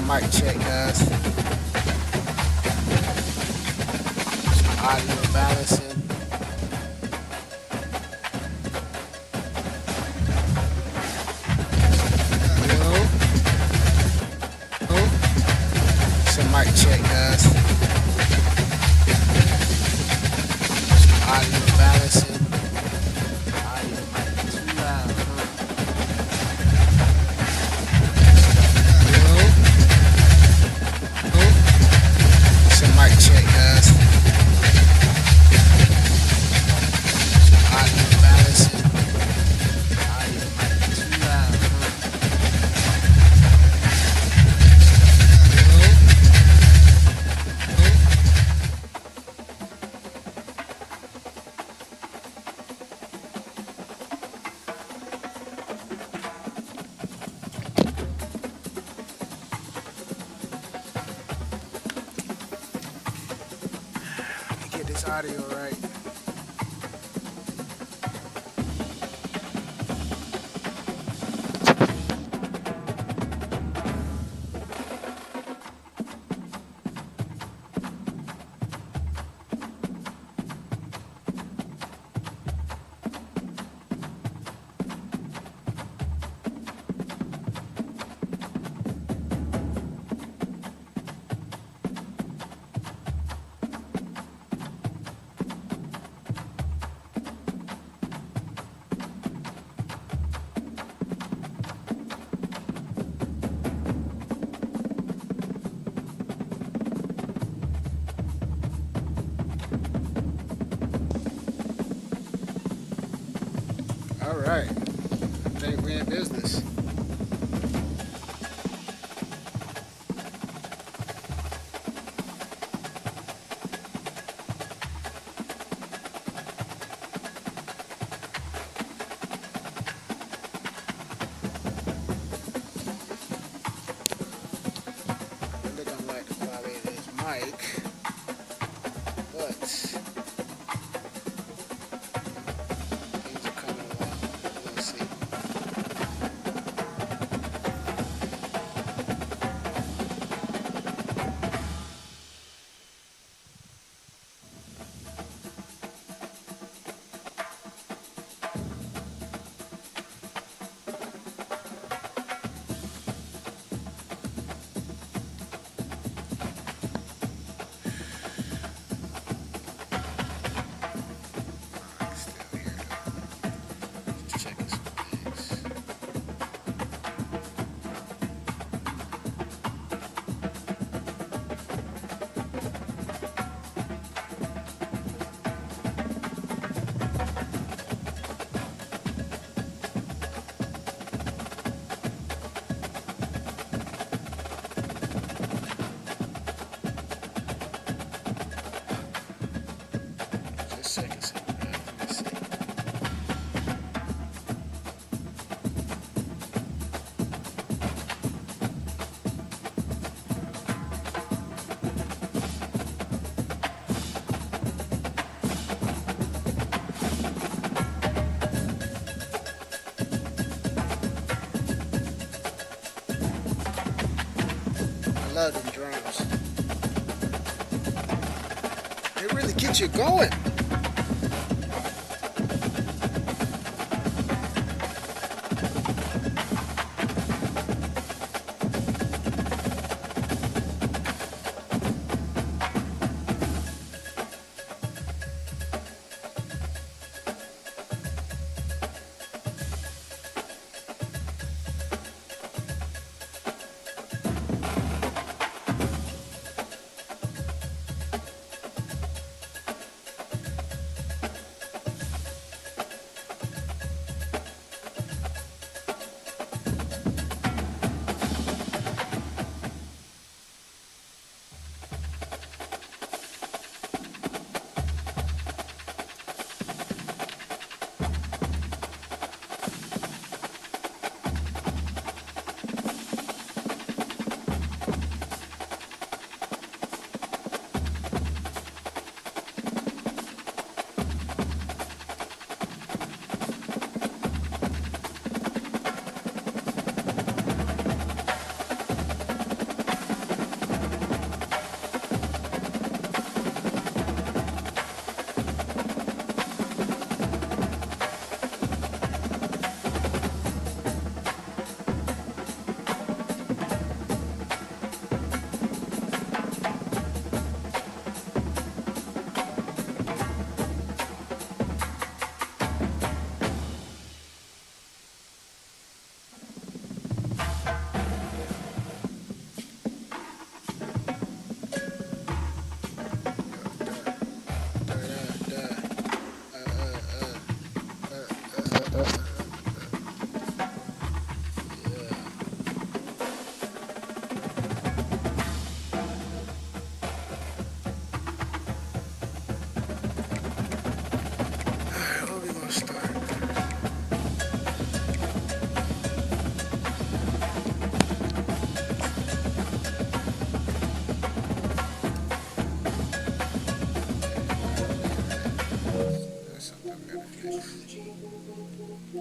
Mic check, guys. Audio balancing. Hello. Some mic check, guys. Audio balancing. Audio mic too loud. Hello. Some mic check, guys. Audio balancing. Audio mic too loud. Let me get this audio right. All right. I think we're in business. I think I'm like the quality of this mic, but things are coming along. We'll see. Still here. Just checking some things. Just checking something out. Let me see. I love them drums. They really get you going.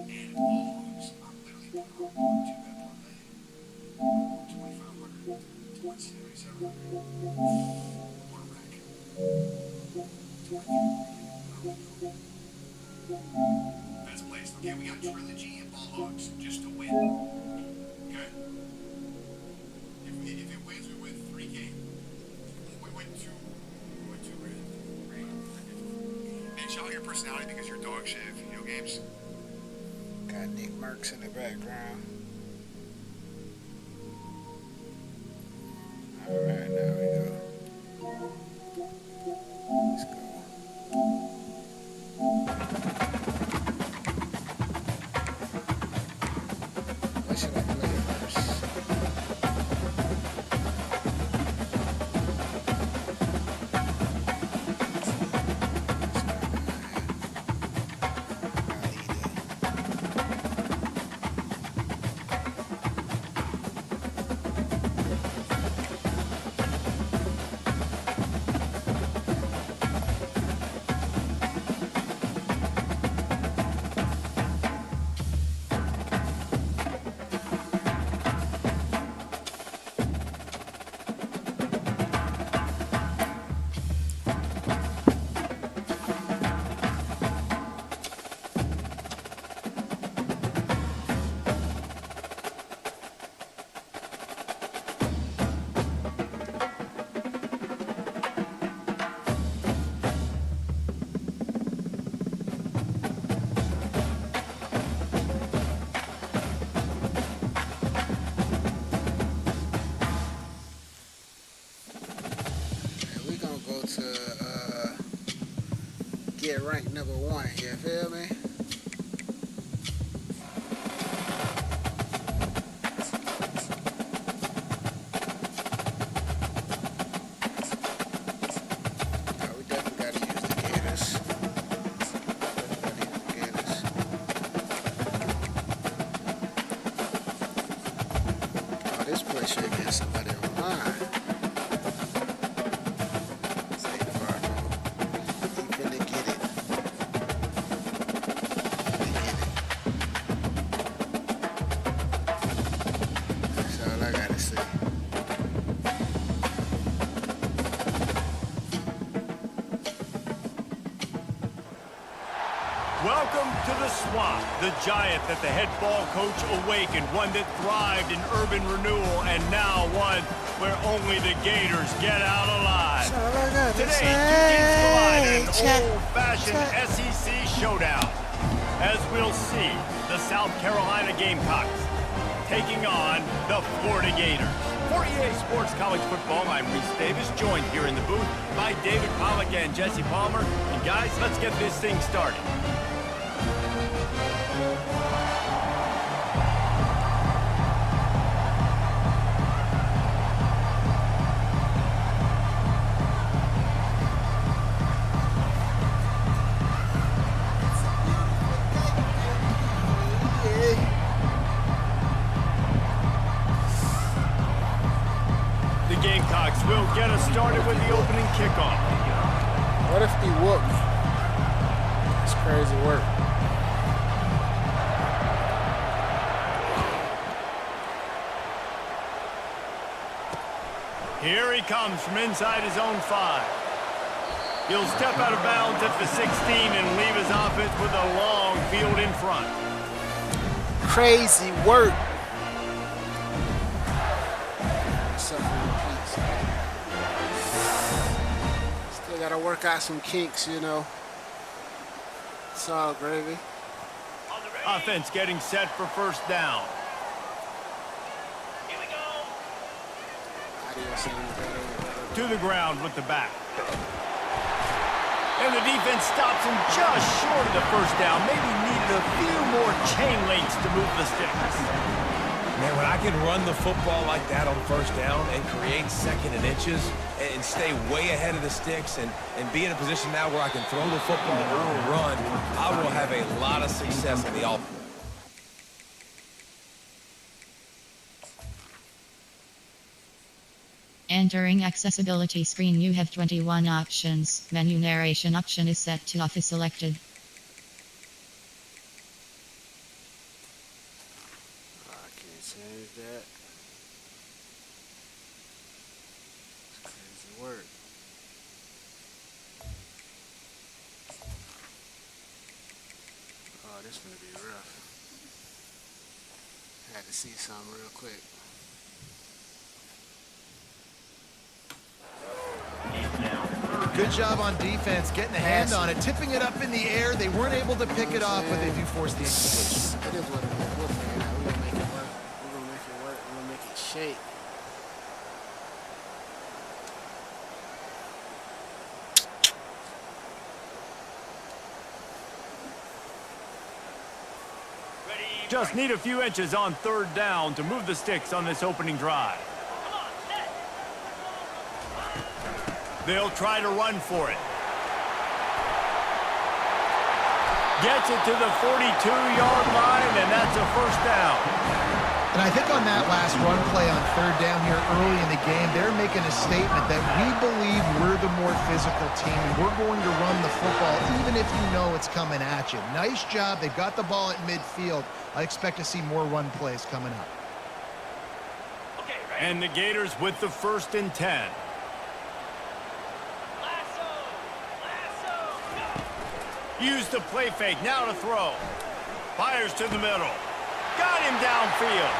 And all those are literally put on to that parlay. 2,500 to win 7,700. What a rack. To win 3 million. Best place. Okay, we got Trilogy and Ball Hogs just to win. Okay? If it wins, we win 3K. We win two grand. And shout out your personality because you're dog shit at video games. Got Nick Merckx in the background. Alright, now we go. Let's go. What should I play first? Get ranked number 1, you feel me? We definitely gotta use the Gators. Oh, this place should get somebody online. Welcome to the Swamp, the giant that the head ball coach awakened, one that thrived in urban renewal, and now one where only the Gators get out alive. Today, two teams collide in an old-fashioned SEC showdown. As we'll see, the South Carolina Gamecocks taking on the Florida Gators. For EA Sports College Football, I'm Reese Davis, joined here in the booth by David Pollack and Jesse Palmer. And guys, let's get this thing started. Gamecocks will get us started with the opening kickoff. What if he whooped me? That's crazy work. Here he comes from inside his own 5. He'll step out of bounds at the 16 and leave his offense with a long field in front. Crazy work. Still gotta work out some kinks, you know. It's all gravy. Offense getting set for first down. Here we go. To the ground with the back. And the defense stops him just short of the first down. Maybe needed a few more chain links to move the sticks. Man, when I can run the football like that on first down and create 2nd and inches and stay way ahead of the sticks and be in a position now where I can throw the football or run, I will have a lot of success in the offense. Entering accessibility screen, you have 21 options. Menu narration option is set to office selected. this is gonna be rough. Had to see something real quick. Good job on defense, getting a hand on it, tipping it up in the air. They weren't able to pick it off, but they do force the incompletion. It is what it is. We'll figure it out. We're gonna make it work. We're gonna make it work. We're gonna make it shake. Just need a few inches on third down to move the sticks on this opening drive. They'll try to run for it. Gets it to the 42-yard line, and that's a first down. And I think on that last run play on third down here early in the game, they're making a statement that we believe we're the more physical team, and we're going to run the football even if you know it's coming at you. Nice job. They've got the ball at midfield. I expect to see more run plays coming up. And the Gators with the 1st and 10. Use the play fake, now to throw. Fires to the middle. Got him downfield.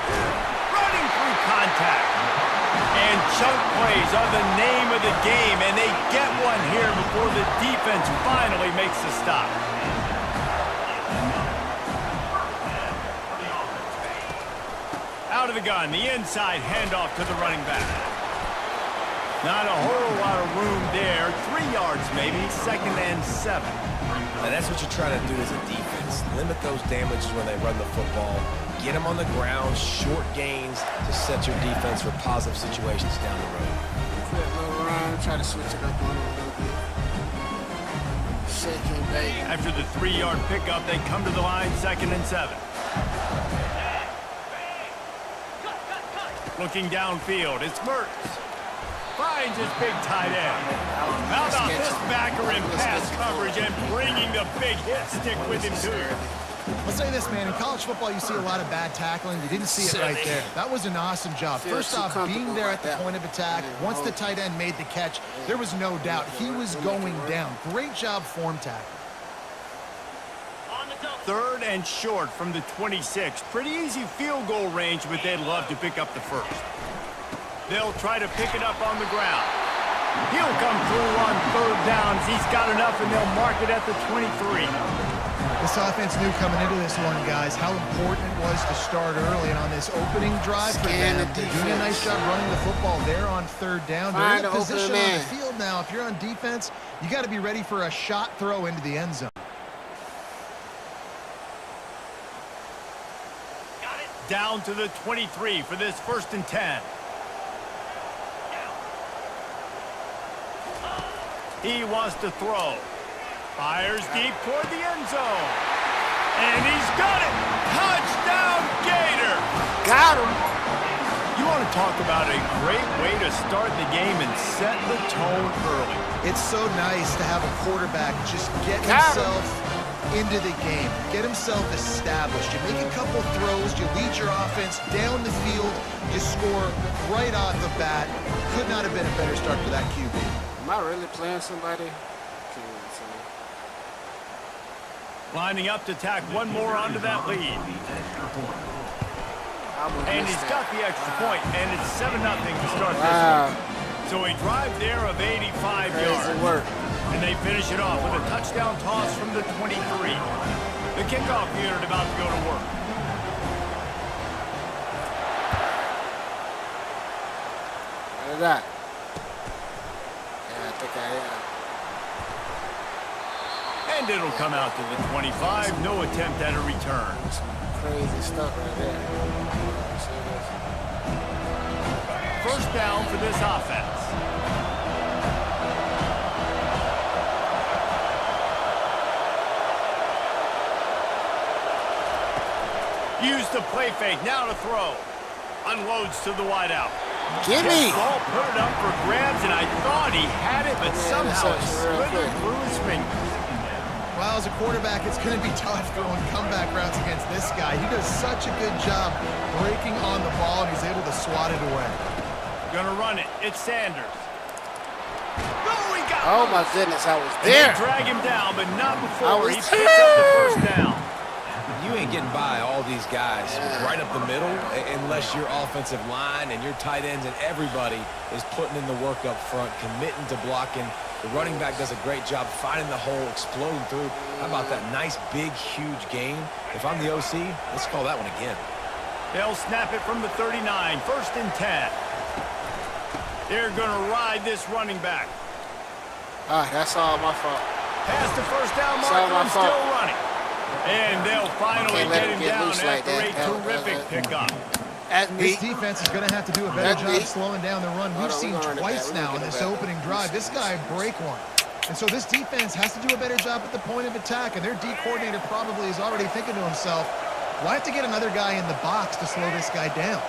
Running through contact. And chunk plays are the name of the game, and they get one here before the defense finally makes the stop. Out of the gun, the inside handoff to the running back. Not a whole lot of room there. 3 yards maybe, 2nd and 7. And that's what you're trying to do as a defense. Limit those damages when they run the football. Get them on the ground, short gains to set your defense for positive situations down the road. Quick little run, try to switch it up on them a little bit. Shake and bake. After the 3-yard pickup, they come to the line, 2nd and 7. Looking downfield, it's Mertz. Finds his big tight end. How about this backer in pass coverage and bringing the big hit stick with him too? I'll say this, man. In college football, you see a lot of bad tackling. You didn't see it right there. That was an awesome job. First off, being there at the point of attack. Once the tight end made the catch, there was no doubt he was going down. Great job form tackle. 3rd and short from the 26. Pretty easy field goal range, but they'd love to pick up the 1st. They'll try to pick it up on the ground. He'll come through on 3rd downs. He's got enough, and they'll mark it at the 23. This offense knew coming into this one, guys, how important it was to start early. And on this opening drive for them, they're doing a nice job running the football there on 3rd down. They're in a position on the field now. If you're on defense, you got to be ready for a shot throw into the end zone. Down to the 23 for this 1st and 10. He wants to throw. Fires deep toward the end zone. And he's got it. Touchdown, Gator. Got him. You want to talk about a great way to start the game and set the tone early. It's so nice to have a quarterback just get himself into the game, get himself established. You make a couple throws, you lead your offense down the field, you score right off the bat. Could not have been a better start for that QB. Am I really playing somebody? Lining up to tack one more onto that lead. And he's got the extra point, and it's 7-0 to start this one. So a drive there of 85 yards. Work. And they finish it off with a touchdown toss from the 23. The kickoff unit about to go to work. Look at that. Yeah, I think I am. And it'll come out to the 25. No attempt at a return. Some crazy stuff right there. First down for this offense. Use the play fake, now to throw. Unloads to the wideout. Gimme! Ball put it up for grabs, and I thought he had it, but somehow it slithered through his fingers. Well, as a quarterback, it's going to be tough throwing comeback routes against this guy. He does such a good job breaking on the ball, and he's able to swat it away. Gonna run it. It's Sanders. Oh, he got my goodness, I was there. And they drag him down, but not before he picks up the first down. you ain't getting by all these guys right up the middle unless your offensive line and your tight ends and everybody is putting in the work up front, committing to blocking. The running back does a great job finding the hole, exploding through. How about that nice, big, huge gain? If I'm the OC, let's call that one again. They'll snap it from the 39, 1st and 10. They're going to ride this running back. That's all my fault. Past the first down It's all marker my and fault. still running. And they'll finally Can't let get him him get down loose like after that. a terrific pickup. That's me. This defense is going to have to do a better That's job me. slowing down the run. We've Hold on, seen we're gonna run it twice back. We're now gonna in get this it back. opening drive. This guy break one. And so this defense has to do a better job at the point of attack, and their D coordinator probably is already thinking to himself, well, I have to get another guy in the box to slow this guy down.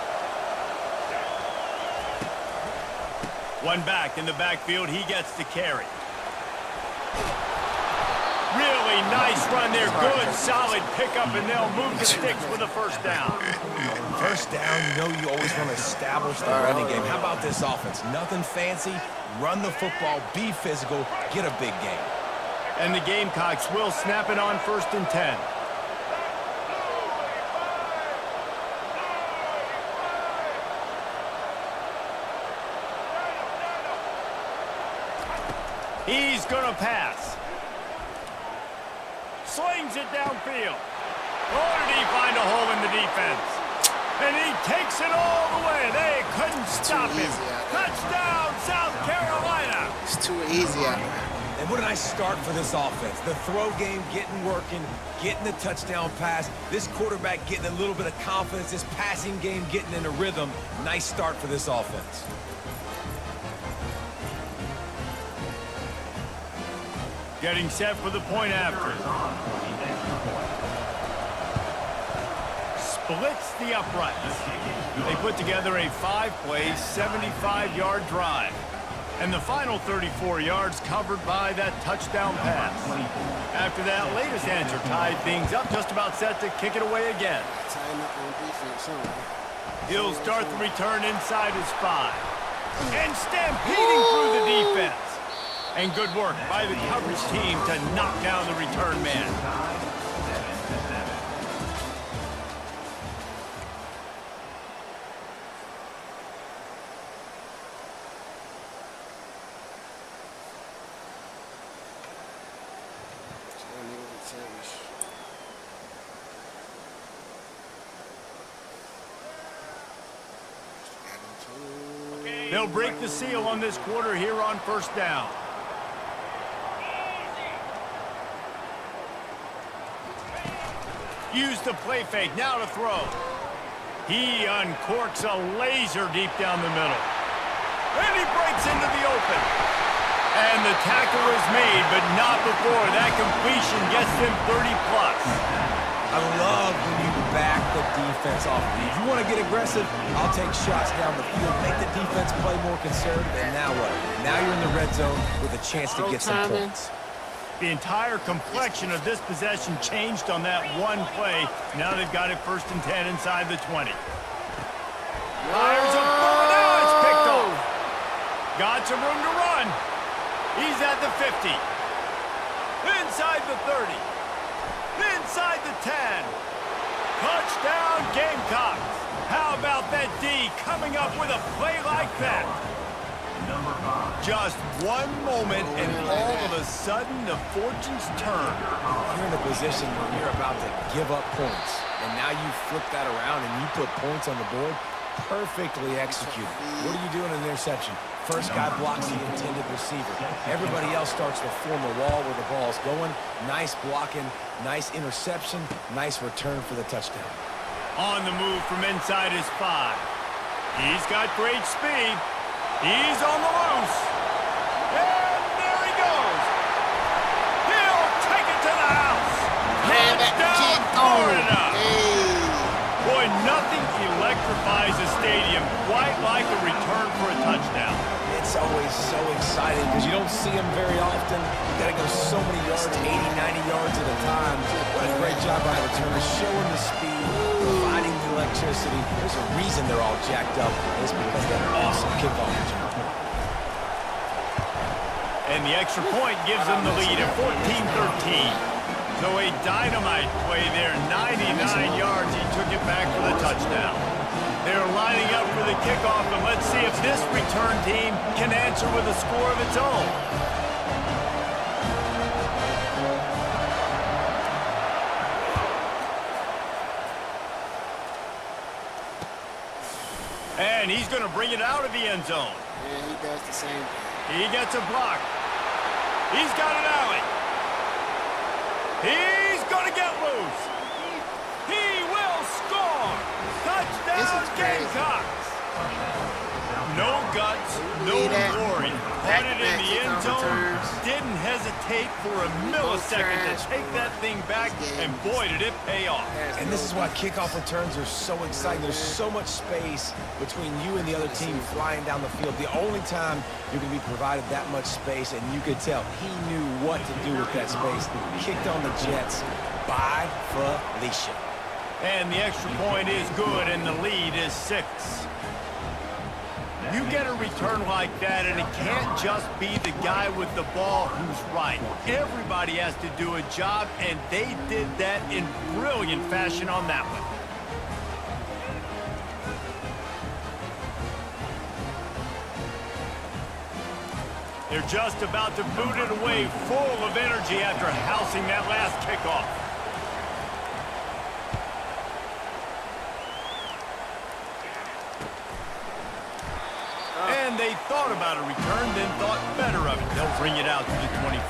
One back in the backfield. He gets to carry. Really nice run there. Good, solid pickup, and they'll move the sticks with a first down. First down, you know you always want to establish the running game. How about this offense? Nothing fancy. Run the football, be physical, get a big game. And the Gamecocks will snap it on 1st and 10. He's going to pass. Slings it downfield. Oh, did he find a hole in the defense? And he takes it all the way. They couldn't stop him. easy out there. Touchdown, South Carolina. It's too easy out there. And what a nice start for this offense. The throw game getting working, getting the touchdown pass. This quarterback getting a little bit of confidence. This passing game getting in a rhythm. Nice start for this offense. Getting set for the point after. Splits the uprights. They put together a 5-play, 75-yard drive. And the final 34 yards covered by that touchdown pass. After that latest answer tied things up, just about set to kick it away again. Tighten up on defense, huh? He'll start the return inside his 5. And stampeding through the defense. And good work by the coverage team to knock down the return man. They'll break the seal on this quarter here on 1st down. Use the play fake, now to throw. He uncorks a laser deep down the middle. And he breaks into the open. And the tackle is made, but not before that completion gets them 30-plus. I love when you back the defense off. If you want to get aggressive, I'll take shots down the field, make the defense play more conservative, and now what? Now you're in the red zone with a chance to get some points. The entire complexion of this possession changed on that one play. Now they've got it 1st and 10 inside the 20. Fires a bullet. Now it's picked off. Got some room to run. He's at the 50. Inside the 30. Inside the 10. Touchdown, Gamecocks. How about that D coming up with a play like that? Just one moment, and all of a sudden, the fortunes turn. You're in a position where you're about to give up points, and now you flip that around and you put points on the board. Perfectly executed. What are you doing in an interception? First guy blocks the intended receiver. Everybody else starts to form a wall where the ball's going. Nice blocking, nice interception, nice return for the touchdown. On the move from inside his 5. He's got great speed. He's on the loose. And there he goes. He'll take it to the house. Touchdown, Florida. Boy, nothing electrifies a stadium quite like a return for a touchdown. It's always so exciting because you don't see them very often. You got to go so many yards, 80, 90 yards at a time. What a great job by the returners, showing the speed, providing the electricity. There's a reason they're all jacked up. It's because of that awesome kickoff return. And the extra point gives them the lead at 14-13. So a dynamite play there, 99 yards. He took it back for the touchdown. They're lining up for the kickoff, and let's see if this return team can answer with a score of its own. And he's going to bring it out of the end zone. Yeah, he does the same thing. He gets a block. He's got an alley. He's going to get loose. He will score. Touchdown Gamecocks. No guts, no glory. Had it in the end zone. Didn't hesitate for a millisecond to take that thing back, and boy, did it pay off. And this is why kickoff returns are so exciting. There's so much space between you and the other team flying down the field. The only time you're going to be provided that much space, and you could tell he knew what to do with that space. Kicked on the Jets by Felicia. And the extra point is good, and the lead is 6. You get a return like that, and it can't just be the guy with the ball who's right. Everybody has to do a job, and they did that in brilliant fashion on that one. They're just about to boot it away, full of energy after housing that last kickoff. And they thought about a return, then thought better of it. They'll bring it out to the 25.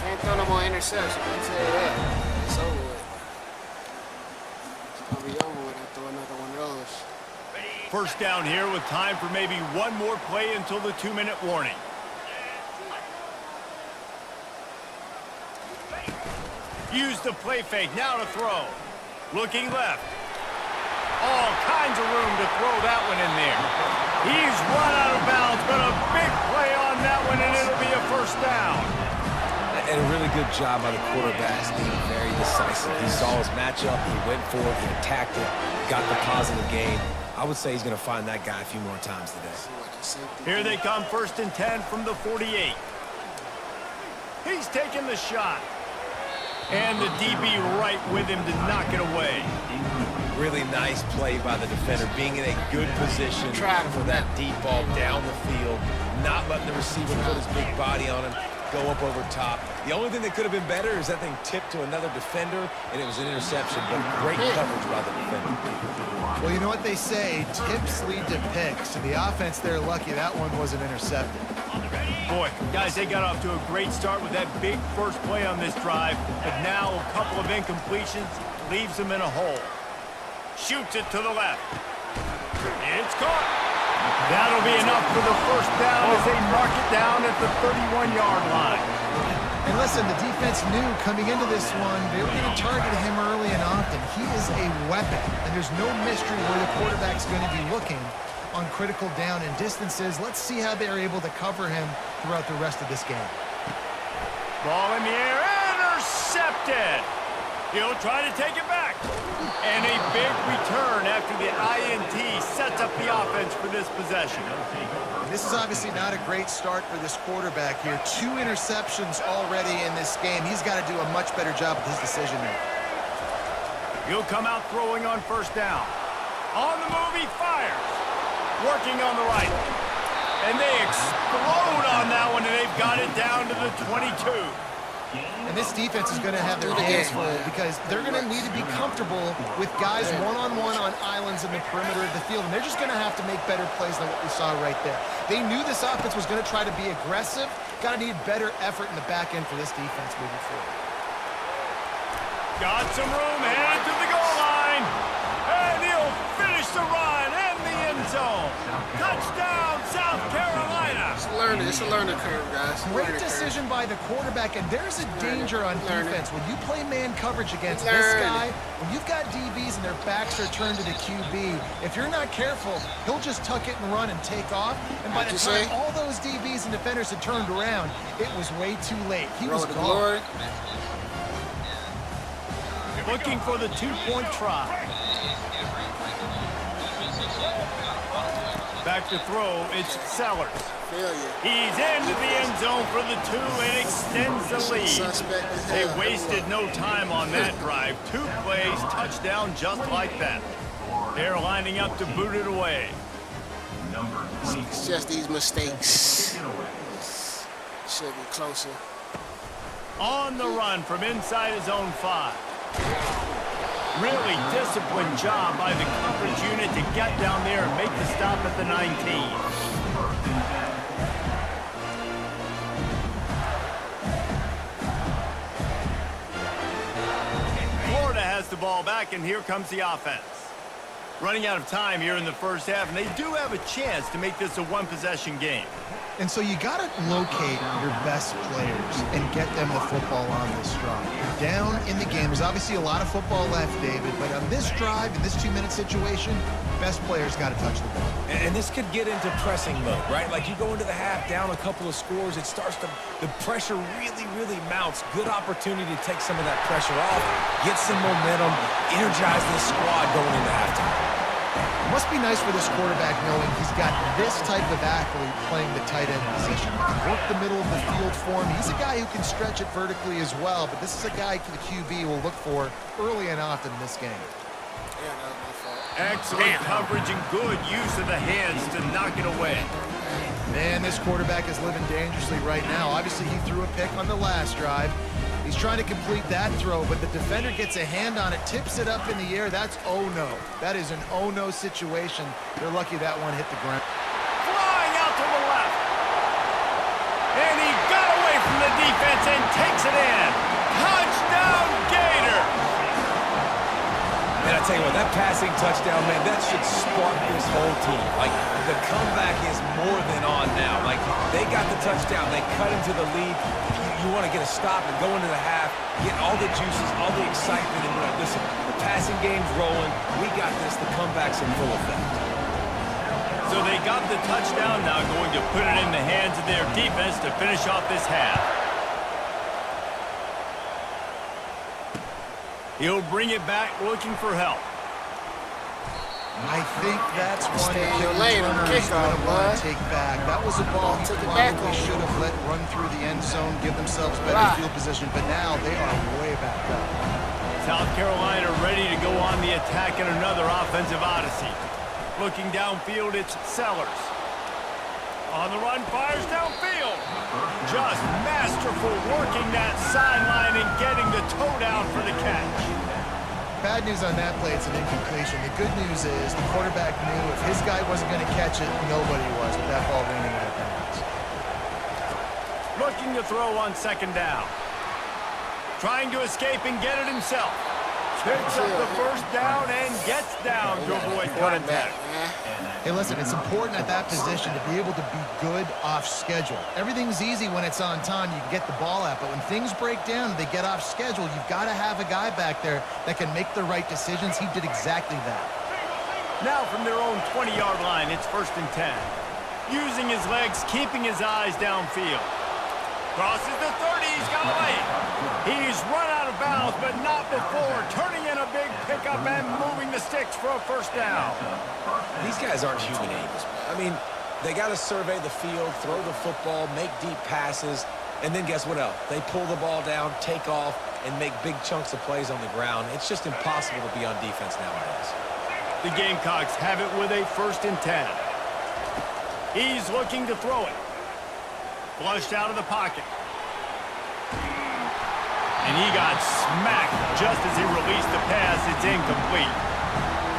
Can't throw no more interceptions, I'll tell you that. It's over with. It's going to be over when I throw another one of those. First down here with time for maybe one more play until the 2-minute warning. Use the play fake, now to throw. Looking left. All kinds of room to throw that one in there. He's run out of bounds, but a big play on that one, and it'll be a first down. And a really good job by the quarterback, being very decisive. He saw his matchup, he went for it, he attacked it, got the positive gain. I would say he's going to find that guy a few more times today. Here they come, 1st and 10 from the 48. He's taking the shot. And the DB right with him to knock it away. Really nice play by the defender, being in a good position for that deep ball down the field, not letting the receiver put his big body on him, go up over top. The only thing that could have been better is that thing tipped to another defender, and it was an interception, but great coverage by the defender. Well, you know what they say, tips lead to picks. And the offense, they're lucky that one wasn't intercepted. Boy, guys, they got off to a great start with that big first play on this drive, but now a couple of incompletions leaves them in a hole. Shoots it to the left. It's caught. That'll be enough for the first down as they mark it down at the 31-yard line. And listen, the defense knew coming into this one, they were going to target him early and often. He is a weapon, and there's no mystery where the quarterback's going to be looking on critical down and distances. Let's see how they are able to cover him throughout the rest of this game. Ball in the air, intercepted. He'll try to take it back. And a big return after the INT sets up the offense for this possession. This is obviously not a great start for this quarterback here. 2 interceptions already in this game. He's got to do a much better job with his decision making. He'll come out throwing on first down. On the move, he fires. Working on the right. And they explode on that one, and they've got it down to the 22. And this defense is going to have their hands full because they're going to need to be comfortable with guys one-on-one on islands in the perimeter of the field, and they're just going to have to make better plays than what we saw right there. They knew this offense was going to try to be aggressive. Got to need better effort in the back end for this defense moving forward. Got some room, headed to the goal line. And he'll finish the run in the end zone. Touchdown, South Carolina. It's a learning curve, guys. Great decision by the quarterback, and there's a danger on defense when you play man coverage against this guy. When you've got DBs and their backs are turned to the QB, if you're not careful, he'll just tuck it and run and take off. And by the time all those DBs and defenders had turned around, it was way too late. He was gone. Looking for the 2-point try. Back to throw, it's Sellers. Failure. He's into the end zone for the 2 and extends the lead. Suspect as They hell. wasted no time on that drive. 2 plays, touchdown just like that. They're lining up to boot it away. It's just these mistakes. Should be closer. On the run from inside his own 5. Really disciplined job by the coverage unit to get down there and make the stop at the 19. Florida has the ball back, and here comes the offense. Running out of time here in the first half, and they do have a chance to make this a one-possession game. And so you got to locate your best players and get them the football on this drive. Down in the game, there's obviously a lot of football left, David, but on this drive, in this 2-minute situation, best players got to touch the ball. And this could get into pressing mode, right? Like you go into the half down a couple of scores, it starts to, the pressure really mounts. Good opportunity to take some of that pressure off, get some momentum, energize this squad going into halftime. It must be nice for this quarterback knowing he's got this type of athlete playing the tight end position. He can work the middle of the field for him. He's a guy who can stretch it vertically as well, but this is a guy the QB will look for early and often in this game. Yeah, that was my fault. Excellent coverage and good use of the hands to knock it away. Man, this quarterback is living dangerously right now. Obviously, he threw a pick on the last drive. He's trying to complete that throw, but the defender gets a hand on it, tips it up in the air. That's oh-no. That is an oh-no situation. They're lucky that one hit the ground. Flying out to the left. And he got away from the defense and takes it in. Touchdown, Gator! And I tell you what, that passing touchdown, man, that should spark this whole team. Like, the comeback is more than on now. Like, they got the touchdown. They cut into the lead. You want to get a stop and go into the half, get all the juices, all the excitement, and listen, the passing game's rolling. We got this. The comeback's in full effect. So they got the touchdown, now going to put it in the hands of their defense to finish off this half. He'll bring it back looking for help. I think that's one Stay in that your the lane on the runner is kickoff, gonna want bud. to take back. That was a ball he Took it back probably on should you. have let run through the end zone, give themselves better Right. field position, but now they are way back up. South Carolina ready to go on the attack in another offensive odyssey. Looking downfield, it's Sellers. On the run, fires downfield. Just masterful working that sideline and getting the toe down for the catch. Bad news on that play, it's an incompletion. The good news is the quarterback knew if his guy wasn't going to catch it, nobody was with that ball raining out of bounds. Looking to throw on second down. Trying to escape and get it himself. Picks up the first down and gets down to avoid Quarterback, contact. man. Hey, listen, it's important at that position to be able to be good off schedule. Everything's easy when it's on time. You can get the ball out, but when things break down, they get off schedule. You've got to have a guy back there that can make the right decisions. He did exactly that. Now from their own 20-yard line, it's 1st and 10. Using his legs, keeping his eyes downfield. Crosses the 30, he's got away. He's run out of bounds, but not before. Turning in a big pickup and moving the sticks for a first down. These guys aren't human angels. I mean, they got to survey the field, throw the football, make deep passes, and then guess what else? They pull the ball down, take off, and make big chunks of plays on the ground. It's just impossible to be on defense nowadays. The Gamecocks have it with a 1st and 10. He's looking to throw it. Flushed out of the pocket. And he got smacked just as he released the pass. It's incomplete.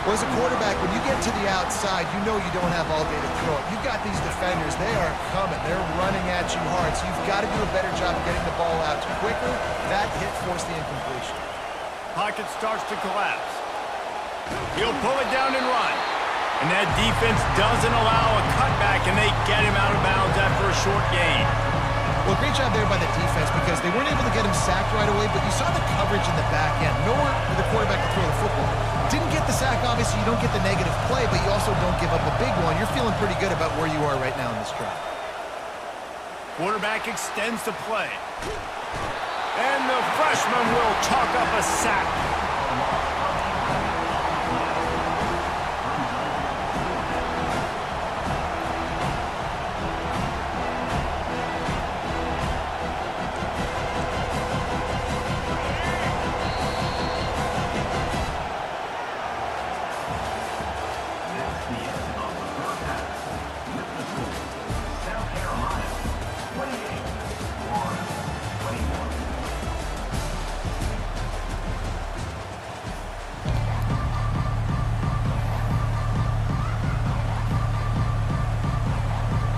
Well, as a quarterback, when you get to the outside, you know you don't have all day to throw it. You've got these defenders. They are coming. They're running at you hard. So you've got to do a better job of getting the ball out quicker. That hit forced the incompletion. Pocket starts to collapse. He'll pull it down and run. And that defense doesn't allow a cutback, and they get him out of bounds after a short gain. Well, great job there by the defense because they weren't able to get him sacked right away, but you saw the coverage in the back end. Nowhere for the quarterback to throw the football. Didn't get the sack, obviously. You don't get the negative play, but you also don't give up a big one. You're feeling pretty good about where you are right now in this drive. Quarterback extends the play. And the freshman will chalk up a sack.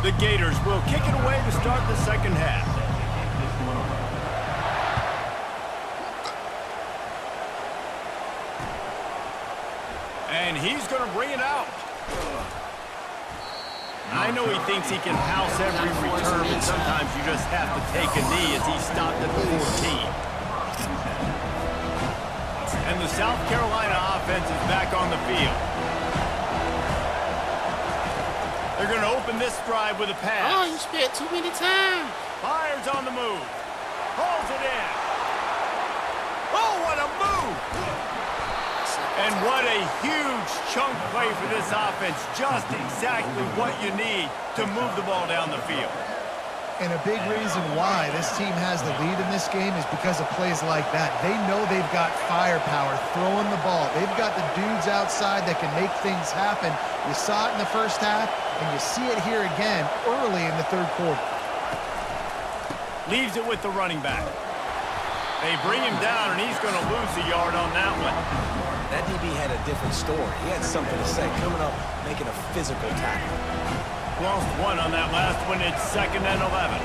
The Gators will kick it away to start the second half. And he's going to bring it out. I know he thinks he can house every return, but sometimes you just have to take a knee as he stopped at the 14. And the South Carolina offense is back on the field. They're going to open this drive with a pass. Oh, you spent too many times. Fires on the move. Pulls it in. Oh, what a move! And what a huge chunk play for this offense. Just exactly what you need to move the ball down the field. And a big reason why this team has the lead in this game is because of plays like that. They know they've got firepower throwing the ball. They've got the dudes outside that can make things happen. You saw it in the first half, and you see it here again early in the third quarter. Leaves it with the running back. They bring him down, and he's going to lose a yard on that one. That DB had a different story. He had something to say, coming up, making a physical tackle. Lost one on that last one. It's 2nd and 11.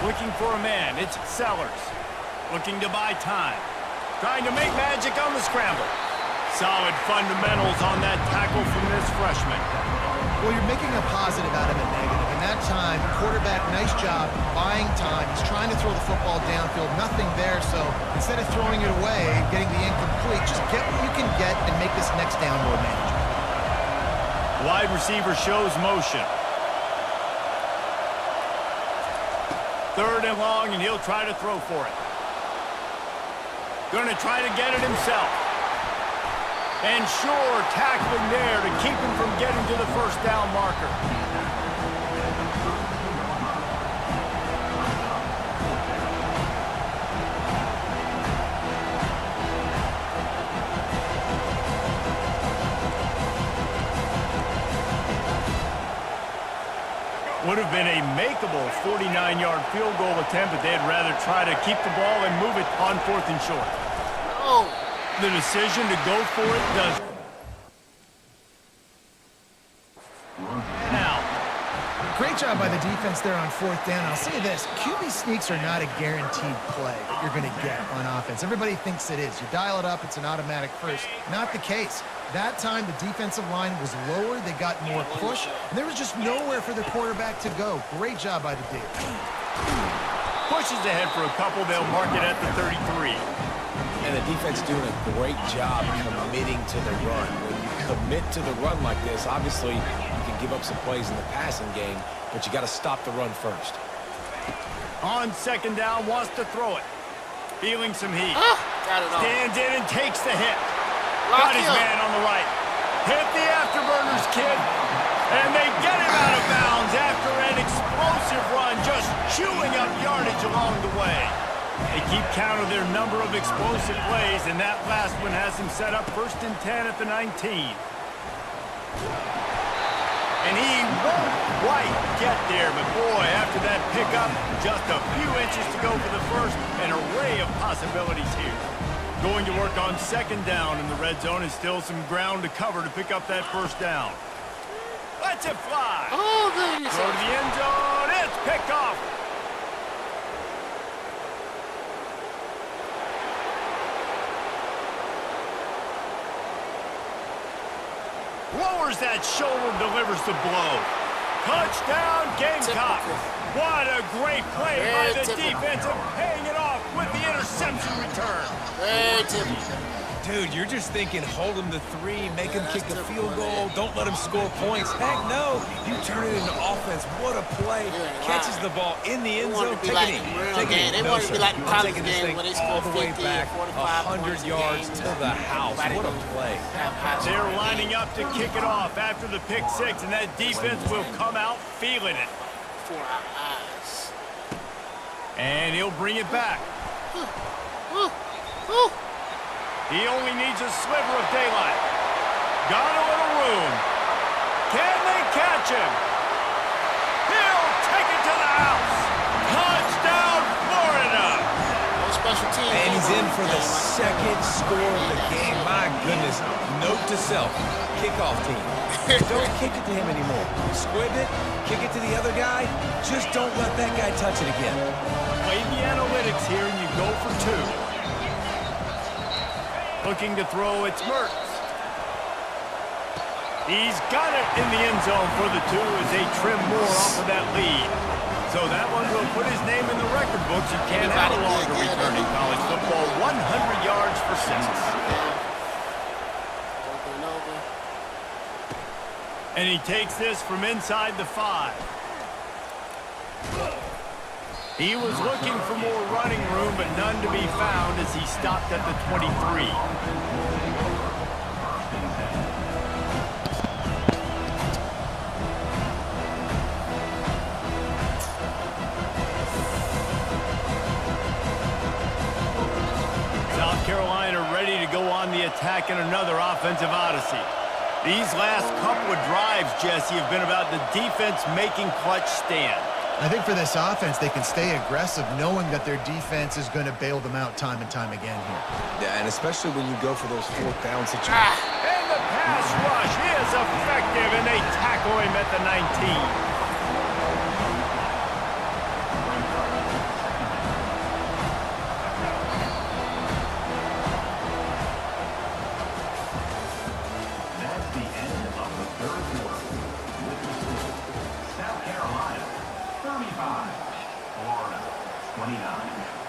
Looking for a man. It's Sellers. Looking to buy time. Trying to make magic on the scramble. Solid fundamentals on that tackle from this freshman. Well, you're making a positive out of a negative. In that time, quarterback, nice job, buying time. He's trying to throw the football downfield. Nothing there, so instead of throwing it away, getting the incomplete, just get what you can get and make this next down more manageable. Wide receiver shows motion. 3rd and long, and he'll try to throw for it. Going to try to get it himself. And sure, tackling there to keep him from getting to the first down marker. Would have been a makeable 49-yard field goal attempt, but they'd rather try to keep the ball and move it on 4th and short. Oh. The decision to go for it does. Now. Great job by the defense there on 4th down. I'll say this, QB sneaks are not a guaranteed play that you're going to get on offense. Everybody thinks it is. You dial it up, it's an automatic first. Not the case. That time, the defensive line was lower. They got more push. And there was just nowhere for the quarterback to go. Great job by the D. Pushes ahead for a couple. They'll mark it at the 33. And the defense doing a great job committing to the run. When you commit to the run like this, obviously you can give up some plays in the passing game, but you got to stop the run first. On 2nd down, wants to throw it. Feeling some heat. Got it all. Stands in and takes the hit. Lock Got his him. man on the right. Hit the afterburners, kid. And they get him out of bounds after an explosive run, just chewing up yardage along the way. They keep count of their number of explosive plays, and that last one has them set up 1st and 10 at the 19. And he won't quite get there, but boy, after that pickup, just a few inches to go for the first. An array of possibilities here. Going to work on 2nd down in the red zone, and still some ground to cover to pick up that 1st down. Let's it fly. Oh, goodness. Go to the end zone. It's picked off. Lowers that shoulder, delivers the blow. Touchdown, Gamecock. What a great play by the defensive, paying it off with the interception return. Very typical. Dude, you're just thinking, hold him to 3, make him kick the field goal, don't let him score points. Heck no, you turn it into offense. What a play. Catches the ball in the end zone. Take it in. Take it in. They No, want to be sir. like the I'm college taking this game thing where they all score the way 50 back, 45 100 yards to the house. What a play. They're lining up to kick it off after the pick 6, and that defense will come out feeling it. For our eyes. And he'll bring it back. He only needs a sliver of daylight. Got a little room. Can they catch him? He'll take it to the house. Touchdown, Florida. special teams. And he's in for the second score of the game. My goodness. Note to self, kickoff team. Don't kick it to him anymore. Squib it, kick it to the other guy. Just don't let that guy touch it again. Play the analytics here, and you go for 2. Looking to throw, it's Mertz. He's got it in the end zone for the 2 as they trim more off of that lead. So that one will put his name in the record books. You can't have a longer return in college football. 100 yards for 6. And he takes this from inside the 5. He was looking for more running room, but none to be found as he stopped at the 23. South Carolina ready to go on the attack in another offensive odyssey. These last couple of drives, Jesse, have been about the defense making clutch stand. I think for this offense, they can stay aggressive knowing that their defense is going to bail them out time and time again here. Yeah, and especially when you go for those 4th down situations. And the pass rush is effective, and they tackle him at the 19.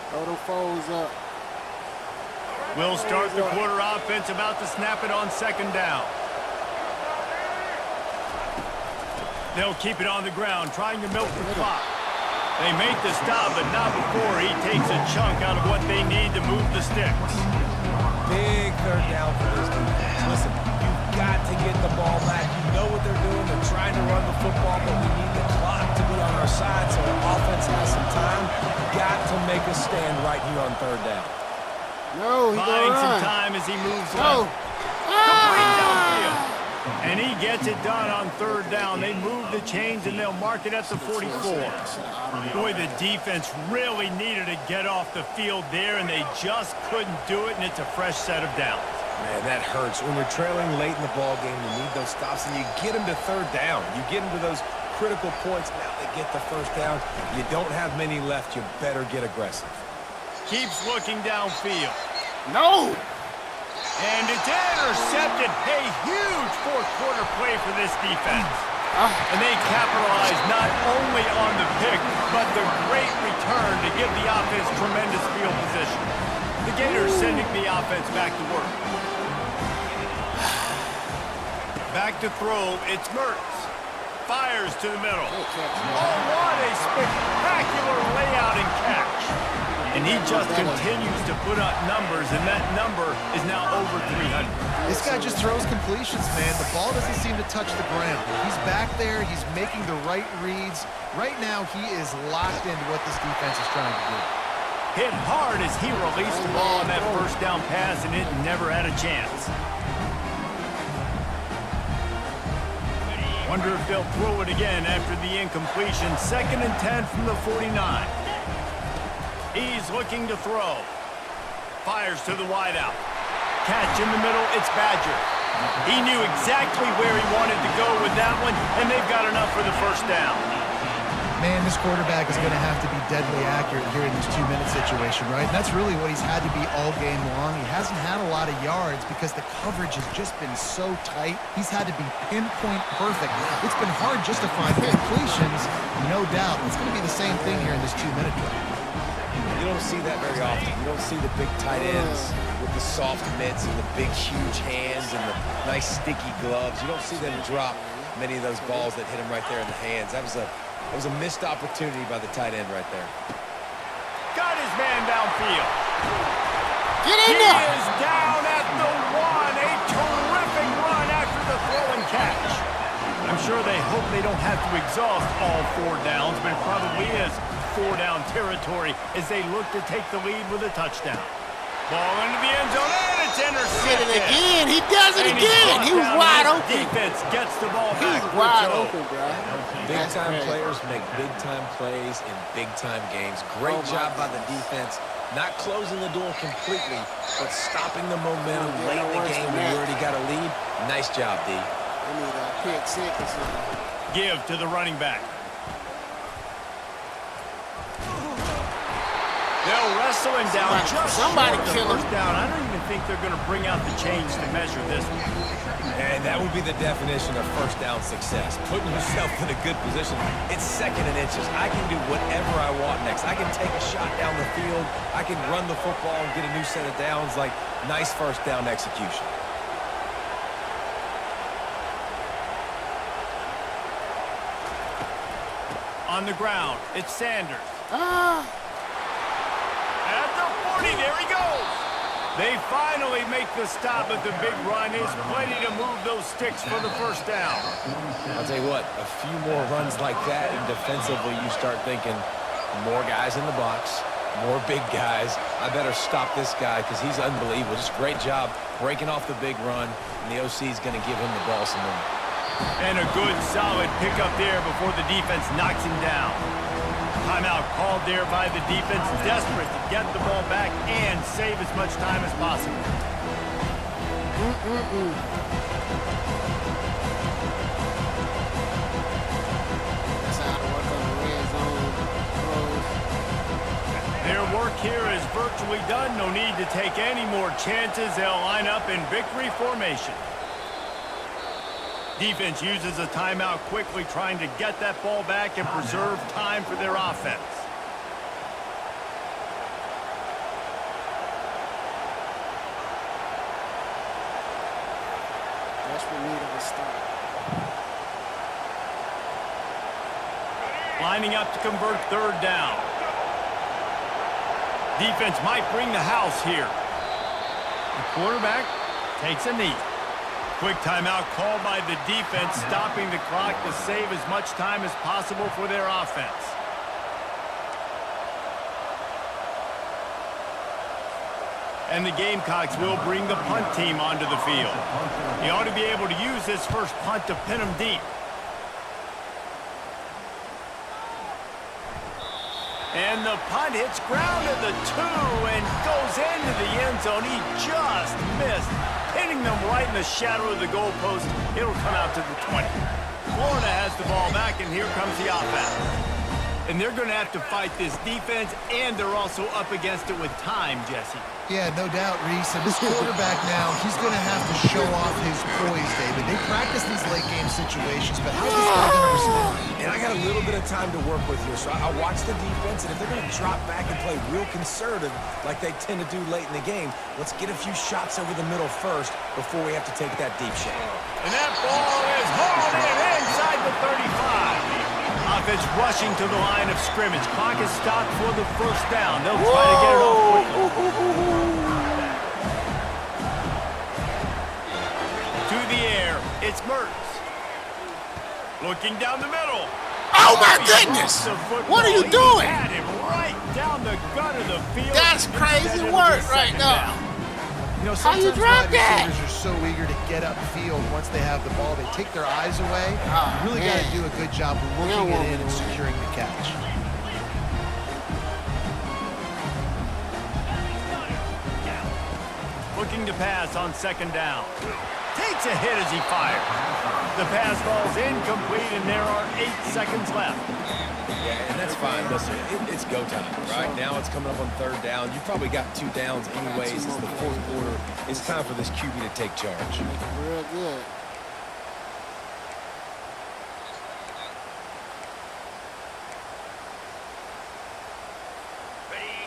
Throw them foes up. We'll start the quarter offense, about to snap it on 2nd down. They'll keep it on the ground, trying to milk the clock. They make the stop, but not before he takes a chunk out of what they need to move the sticks. Big 3rd down for this defense. Listen, you've got to get the ball back. You know what they're doing. They're trying to run the football, but we need the clock to be on our side so the offense has some time. Got to make a stand right here on 3rd down. No, he's Buying gonna some run. time as he moves No. left. Complete downfield. And he gets it done on 3rd down. They move the chains, and they'll mark it at the 44. Boy, the defense really needed to get off the field there, and they just couldn't do it, and it's a fresh set of downs. Man, that hurts. When you're trailing late in the ball game, you need those stops, and you get them to 3rd down. You get them to those critical points. Now they get the 1st down. You don't have many left. You better get aggressive. Keeps looking downfield. No. And it's intercepted. A huge 4th quarter play for this defense. And they capitalize not only on the pick, but the great return to give the offense tremendous field position. The Gators sending the offense back to work. Back to throw, it's Mertz. Fires to the middle. Oh, what a spectacular layout and catch. And he just continues to put up numbers, and that number is now over 300. This guy just throws completions, man. The ball doesn't seem to touch the ground. He's back there. He's making the right reads. Right now, he is locked into what this defense is trying to do. Hit hard as he released the ball on that 1st down pass, and it never had a chance. Wonder if they'll throw it again after the incompletion. 2nd and 10 from the 49. He's looking to throw. Fires to the wideout. Catch in the middle, it's Badger. He knew exactly where he wanted to go with that one, and they've got enough for the 1st down. Man, this quarterback is going to have to be deadly accurate here in this 2-minute situation, right? And that's really what he's had to be all game long. He hasn't had a lot of yards because the coverage has just been so tight. He's had to be pinpoint perfect. It's been hard just to find completions, no doubt. It's going to be the same thing here in this 2-minute drill. You don't see that very often. You don't see the big tight ends with the soft mitts and the big, huge hands and the nice, sticky gloves. You don't see them drop many of those balls that hit him right there in the hands. That was a missed opportunity by the tight end right there. Got his man downfield. Get in He there. is down at the 1. A terrific run after the throw and catch. I'm sure they hope they don't have to exhaust all 4 downs, but it probably is 4-down territory as they look to take the lead with a touchdown. Ball into the end zone, and it's Did intercepted. it again. He does it And he's again. brought He was down. wide His open. Defense gets the ball He back. was for wide Joe. open, bro. Big-time crazy. players make big-time plays in big-time games. Great Oh, my job by the defense Not closing the door completely, but stopping the momentum late in the game when you already got a lead. Nice job, D. They need a pick six or something. Give to the running back. They'll wrestle him down Somebody just kill short of him. the first down. I don't even think they're going to bring out the chains to measure this one. And that would be the definition of first down success. Putting yourself in a good position. It's 2nd and inches. I can do whatever I want next. I can take a shot down the field. I can run the football and get a new set of downs. Like, nice first down execution. On the ground, it's Sanders. Ah, At the 40, there he goes. They finally make the stop, but the big run is plenty to move those sticks for the first down. I'll tell you what, a few more runs like that, and defensively you start thinking more guys in the box, more big guys. I better stop this guy because he's unbelievable. Just great job breaking off the big run, and the OC is going to give him the ball some more. And a good, solid pickup there before the defense knocks him down. Timeout called there by the defense, desperate to get the ball back and save as much time as possible. that's how to work on the red zone throws. Their work here is virtually done. No need to take any more chances. They'll line up in victory formation. Defense uses a timeout quickly, trying to get that ball back and preserve time for their offense. Desperate need of a stop. Lining up to convert 3rd down. Defense might bring the house here. The quarterback takes a knee. Quick timeout called by the defense, stopping the clock to save as much time as possible for their offense. And the Gamecocks will bring the punt team onto the field. He ought to be able to use this first punt to pin them deep. And the punt hits ground at the 2 and goes into the end zone. He just missed, hitting them right in the shadow of the goalpost. It'll come out to the 20. Florida has the ball back, and here comes the offense. And they're going to have to fight this defense, and they're also up against it with time, Jesse. Yeah, no doubt, Reese. And this quarterback now, he's going to have to show off his poise, David. They practice these late-game situations, but how's this guy going to respond? And I got a little bit of time to work with here, so I watch the defense, and if they're going to drop back and play real conservative like they tend to do late in the game, let's get a few shots over the middle first before we have to take that deep shot. And that ball is hauled in inside the 35. Offense rushing to the line of scrimmage. Clock is stopped for the first down. They'll try to get it off quickly. To the air, it's Mertz. Looking down the middle. Oh my goodness! What are you doing? He had him right down the gut of the field. That's crazy Instead, it'll work be a right second now. down. You know, How you sometimes drop wide that? receivers are so eager to get upfield once they have the ball. They take their eyes away. Ah, You really got to man. do a good job don't looking want it in me and to win. securing the catch. Looking to pass on 2nd down. Takes a hit as he fires. The pass falls incomplete, and there are 8 seconds left. Yeah, and that's fine. Listen, it's go time, right? Now it's coming up on 3rd down. You probably got 2 downs anyways. It's the 4th quarter. It's time for this QB to take charge. Real good.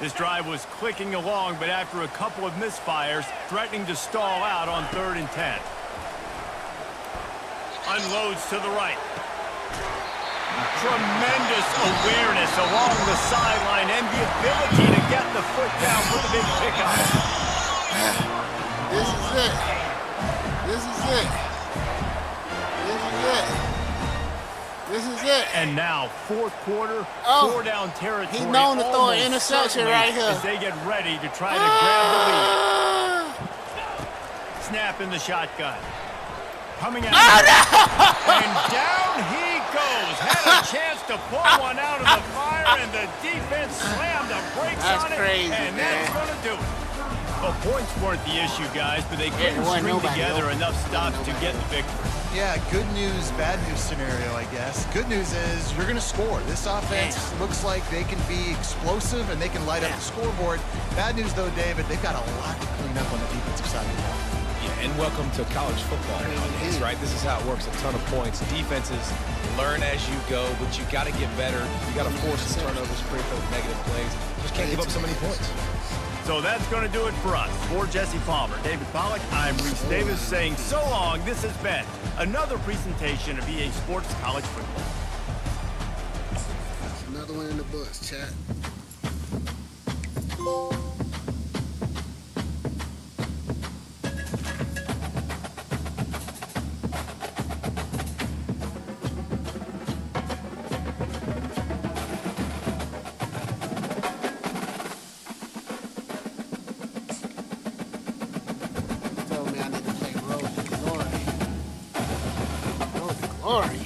This drive was clicking along, but after a couple of misfires, threatening to stall out on 3rd and 10. Unloads to the right. Tremendous awareness along the sideline and the ability to get the foot down for the big pickup. This is it. This is it. This is it. This is it. And now, 4th quarter, Oh, 4 down territory. he's known to throw an almost interception certainly right here. as they get ready to try to grab the lead. Ah! Snap in the shotgun. Coming out. Oh, no! And down he goes. Had a chance to pull one out of the fire. there, and the defense slammed the brakes That's on it, crazy, and man. that's going to do it. Well, points weren't the issue, guys, but they Yeah, couldn't there wasn't string nobody together open. enough stops to get the victory. Yeah, good news, bad news scenario, I guess. Good news is you're going to score. This offense looks like they can be explosive and they can light up the scoreboard. Bad news, though, David, they've got a lot to clean up on the defensive side of the ball. Yeah, and welcome to college football nowadays, right? This is how it works. A ton of points. Defenses learn as you go, but you got to get better. You got to force some turnovers, create those negative plays. Just can't give up so many points. So that's going to do it for us. For Jesse Palmer, David Pollack, I'm Reese Davis saying so long. This has been another presentation of EA Sports College Football. Another one in the books, chat. Told me I need to play Road to Glory. Road to Glory.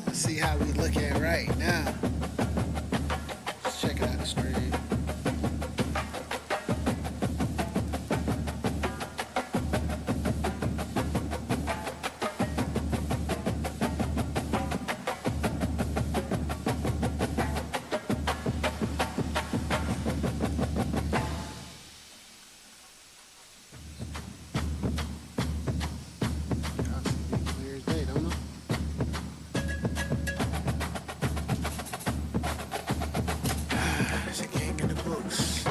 Let's see how we look at right now. Let's check out the stream. Y'all see me clear as day, don't know? There's a game in the books.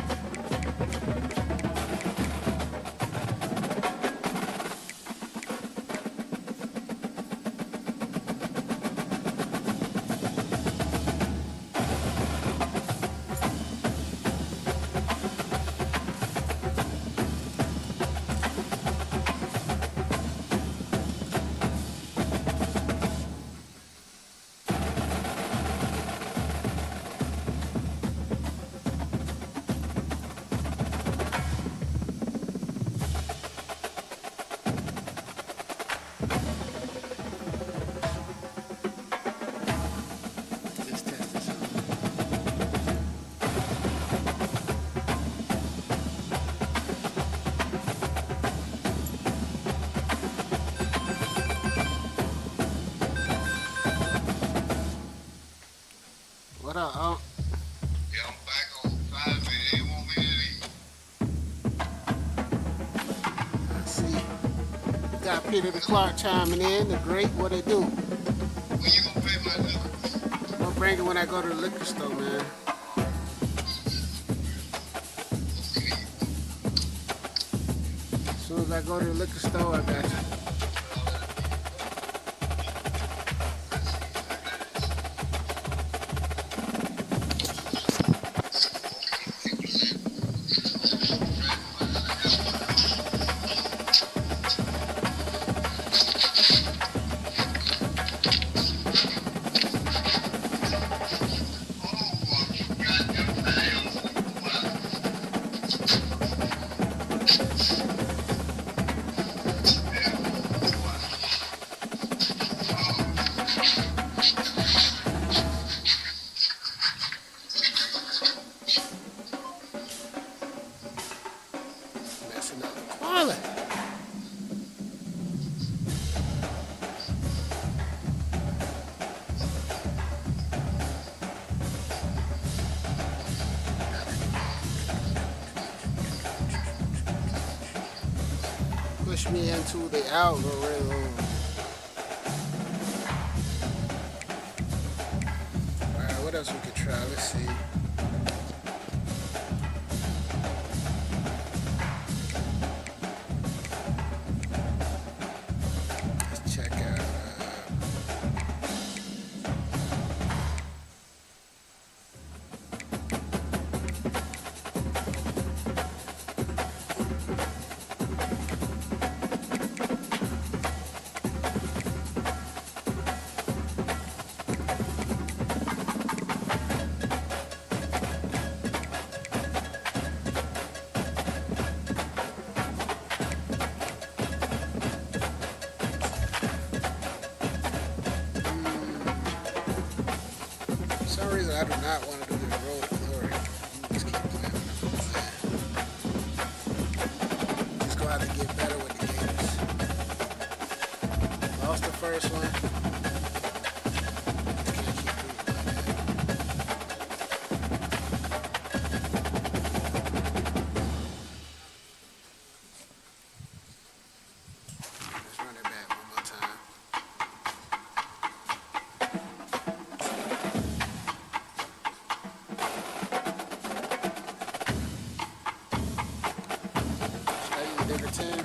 Let's test this out. What up, Unc? Yeah, I'm back on 5 minutes. They want me to leave. Let's see. Got Peter the Clark chiming in. The great, what they do? When you gonna pay my liquor? I'll bring it when I go to the liquor store, man. As soon as I go to the liquor store, I got you. Oh, goddamn. push me into the algorithm. Alright, what else we could try? Let's see. Let's check out. For some reason, I do not want to do this Road to Glory. Just keep playing what I'm playing. Just go out and get better with the games. Lost the first one. Just can't keep doing that. Let's run it back one more time. Dickerton.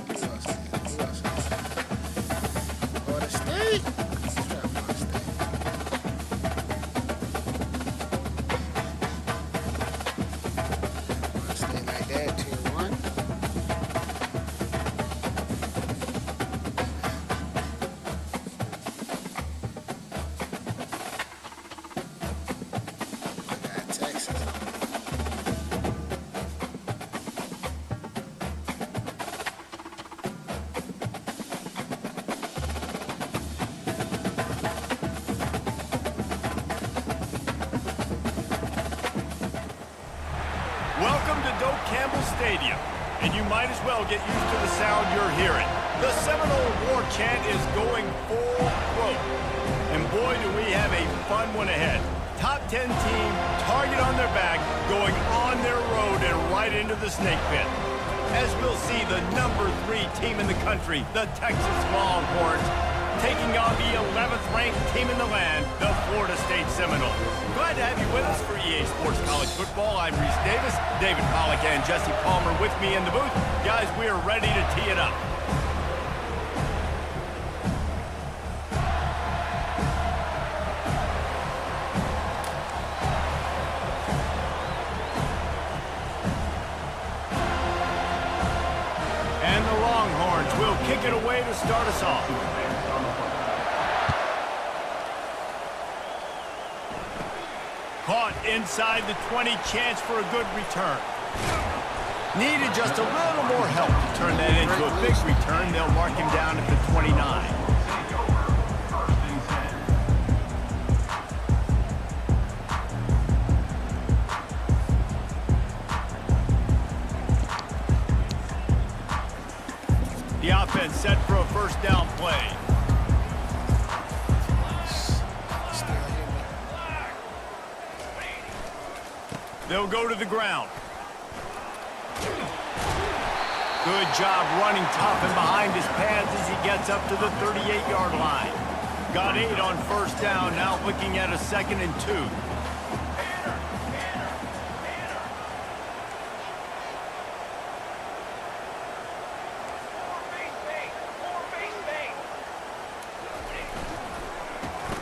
Who else? Florida State. Let's try Florida State. Florida State like that, tier 1. I got Texas. Welcome to Doak Campbell Stadium, and you might as well get used to the sound you're hearing. The Seminole War chant is going full throat. And boy, do we have a fun one ahead. Top 10 team, target on their back, going on their road and right into the snake pit. As we'll see, the number 3 team in the country, the Texas Longhorns, taking on the 11th ranked team in the land, the Florida State Seminoles. Glad to have you with us for EA Sports College Football. I'm Reese Davis, David Pollack and Jesse Palmer with me in the booth. Guys, we are ready to tee it up. And the Longhorns will kick it away to start us off. Caught inside the 20, chance for a good return. Needed just a little more help to turn that into a big return. They'll mark him down at the 29. The offense set for a first down play. They'll go to the ground. Good job running tough and behind his pads as he gets up to the 38-yard line. Got 8 on first down, now looking at a 2nd and 2.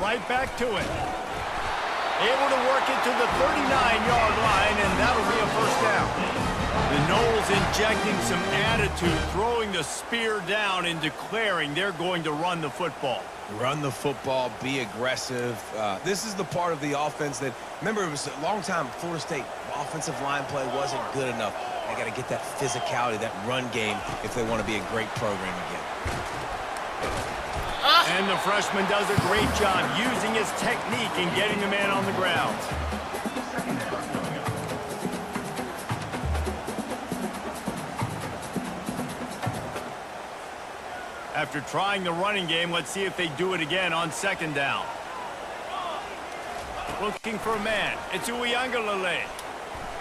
Right back to it. Able to work it to the 39-yard line, and that'll be a first down. The Noles injecting some attitude, throwing the spear down and declaring they're going to run the football. Run the football, be aggressive. This is the part of the offense that, remember, it was a long time Florida State offensive line play wasn't good enough. They got to get that physicality, that run game, if they want to be a great program again. And the freshman does a great job using his technique and getting the man on the ground. After trying the running game, let's see if they do it again on 2nd down. Looking for a man. It's Uiagalelei.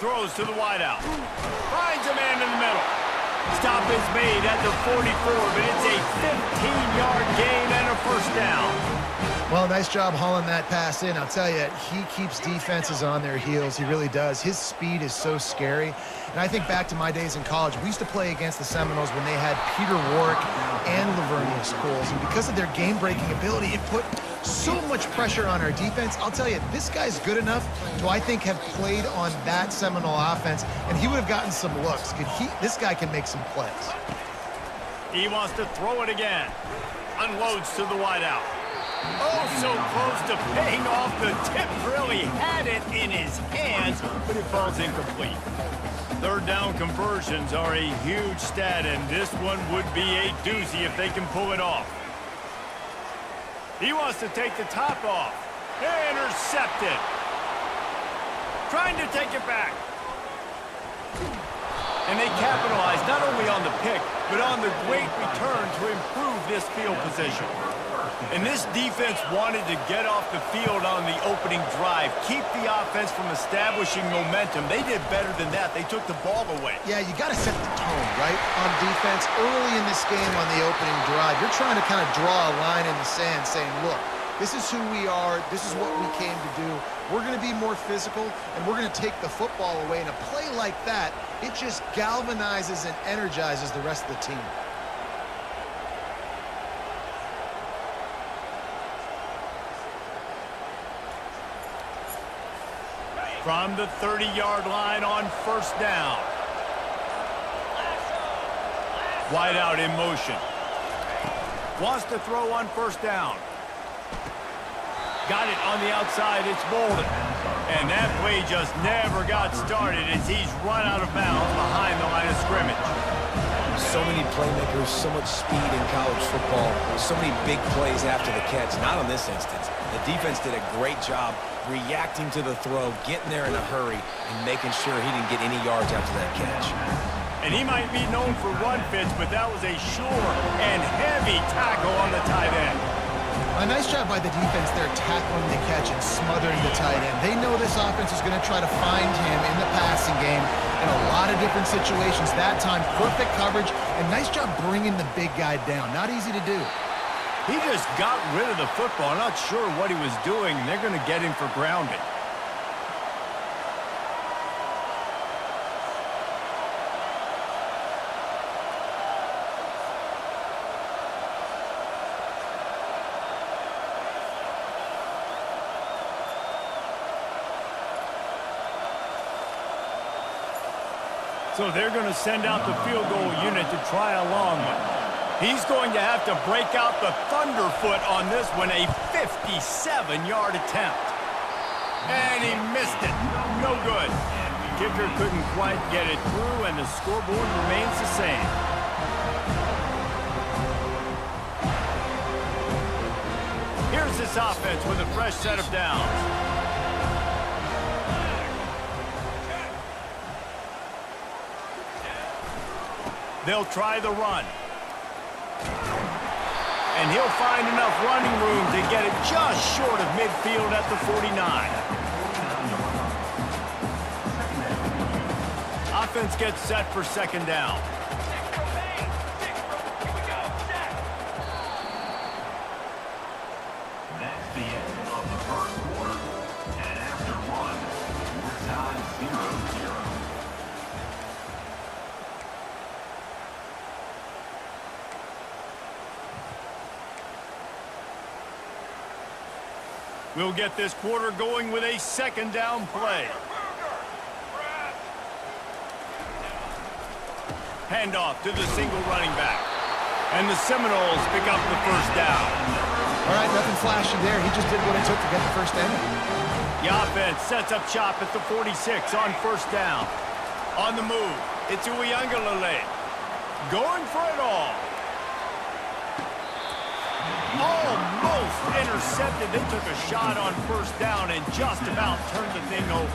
throws to the wideout. Finds a man in the middle. Stop is made at the 44, but it's a 15-yard gain and a first down. Well, nice job hauling that pass in. I'll tell you, he keeps defenses on their heels. He really does. His speed is so scary. And I think back to my days in college. We used to play against the Seminoles when they had Peter Warrick and Lavernius Coles. And because of their game-breaking ability, it put so much pressure on our defense. I'll tell you, this guy's good enough to, I think, have played on that Seminole offense, and he would have gotten some looks. This guy can make some plays. He wants to throw it again. Unloads to the wideout. Oh, so close to paying off the tip. Really had it in his hands, but it falls incomplete. Third down conversions are a huge stat, and this one would be a doozy if they can pull it off. He wants to take the top off. Intercepted. Trying to take it back. And they capitalize not only on the pick, but on the great return to improve this field position. And this defense wanted to get off the field on the opening drive, keep the offense from establishing momentum. They did better than that. They took the ball away. Yeah, you got to set the tone, right, on defense. Early in this game on the opening drive, you're trying to kind of draw a line in the sand saying, look, this is who we are. This is what we came to do. We're going to be more physical, and we're going to take the football away. And a play like that, it just galvanizes and energizes the rest of the team. From the 30-yard line on first down. Wide out in motion. Wants to throw on first down. Got it on the outside. It's Bolden. And that play just never got started as he's run out of bounds behind the line of scrimmage. So many playmakers, so much speed in college football, so many big plays after the catch. Not in this instance. The defense did a great job reacting to the throw, getting there in a hurry, and making sure he didn't get any yards after that catch. And he might be known for run fits, but that was a sure and heavy tackle on the tight end. A nice job by the defense there tackling the catch and smothering the tight end. They know this offense is going to try to find him in the passing game in a lot of different situations. That time, perfect coverage, and nice job bringing the big guy down. Not easy to do. He just got rid of the football. Not sure what he was doing. They're going to get him for grounding. So they're going to send out the field goal unit to try a long one. He's going to have to break out the thunderfoot on this one, a 57-yard attempt. And he missed it. No good. Kicker couldn't quite get it through, and the scoreboard remains the same. Here's this offense with a fresh set of downs. They'll try the run. And he'll find enough running room to get it just short of midfield at the 49. Offense gets set for second down. That's the end of the first quarter. And after one, we're tied 0-0. We'll get this quarter going with a second down play. Handoff to the single running back. And the Seminoles pick up the first down. All right, nothing flashy there. He just did what it took to get the first down. The offense sets up shop at the 46 on first down. On the move, it's Uiagalelei. Going for it all. Almost intercepted. They took a shot on first down and just about turned the thing over.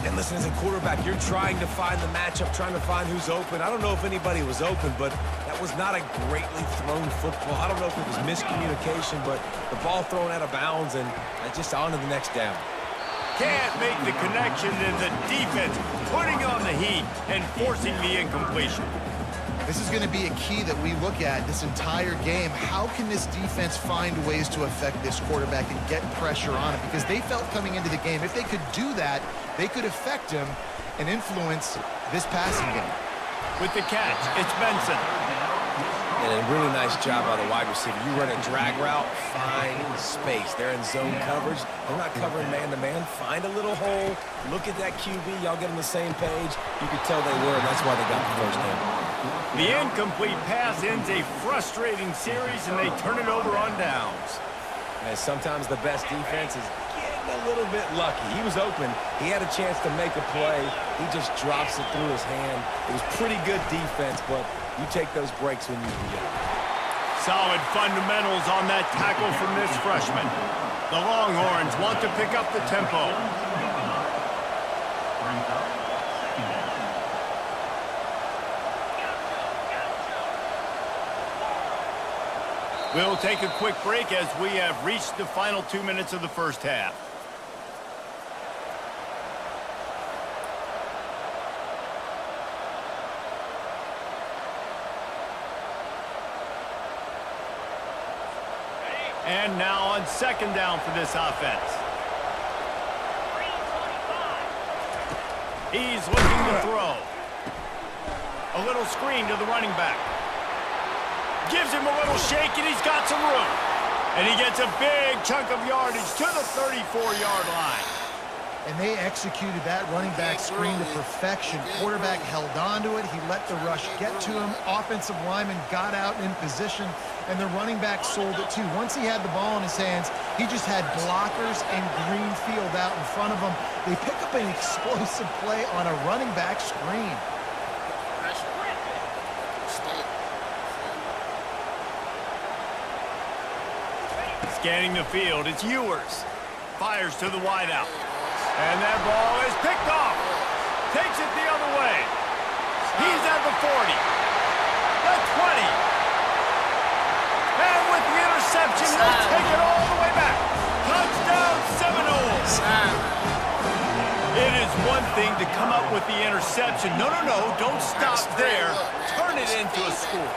And listen, as a quarterback, you're trying to find the matchup, trying to find who's open. I don't know if anybody was open, but that was not a greatly thrown football. I don't know if it was miscommunication, but the ball thrown out of bounds and just on to the next down. Can't make the connection, and the defense putting on the heat and forcing the incompletion. This is going to be a key that we look at this entire game. How can this defense find ways to affect this quarterback and get pressure on him? Because they felt coming into the game, if they could do that, they could affect him and influence this passing game. With the catch, it's Benson. And a really nice job by the wide receiver. You run a drag route, find space. They're in zone coverage. They're not covering man-to-man. Find a little hole. Look at that QB. Y'all get on the same page. You could tell they were, and that's why they got the first down. The incomplete pass ends a frustrating series, and they turn it over on downs. And sometimes the best defense is getting a little bit lucky. He was open. He had a chance to make a play. He just drops it through his hand. It was pretty good defense, but you take those breaks when you can get them. Solid fundamentals on that tackle from this freshman. The Longhorns want to pick up the tempo. We'll take a quick break as we have reached the final 2 minutes of the first half. And now on second down for this offense. He's looking to throw. A little screen to the running back. Gives him a little shake, and he's got some room. And he gets a big chunk of yardage to the 34-yard line. And they executed that running back screen to perfection. Quarterback held on to it. He let the rush get to him. Offensive lineman got out in position, and the running back sold it too. Once he had the ball in his hands, he just had blockers and green field out in front of him. They pick up an explosive play on a running back screen. Scanning the field, it's Ewers. Fires to the wideout. And that ball is picked off. Takes it the other way. He's at the 40. The 20. And with the interception, they'll take it all the way back. Touchdown Seminoles. It is one thing to come up with the interception. No, don't stop there. Turn it into a score.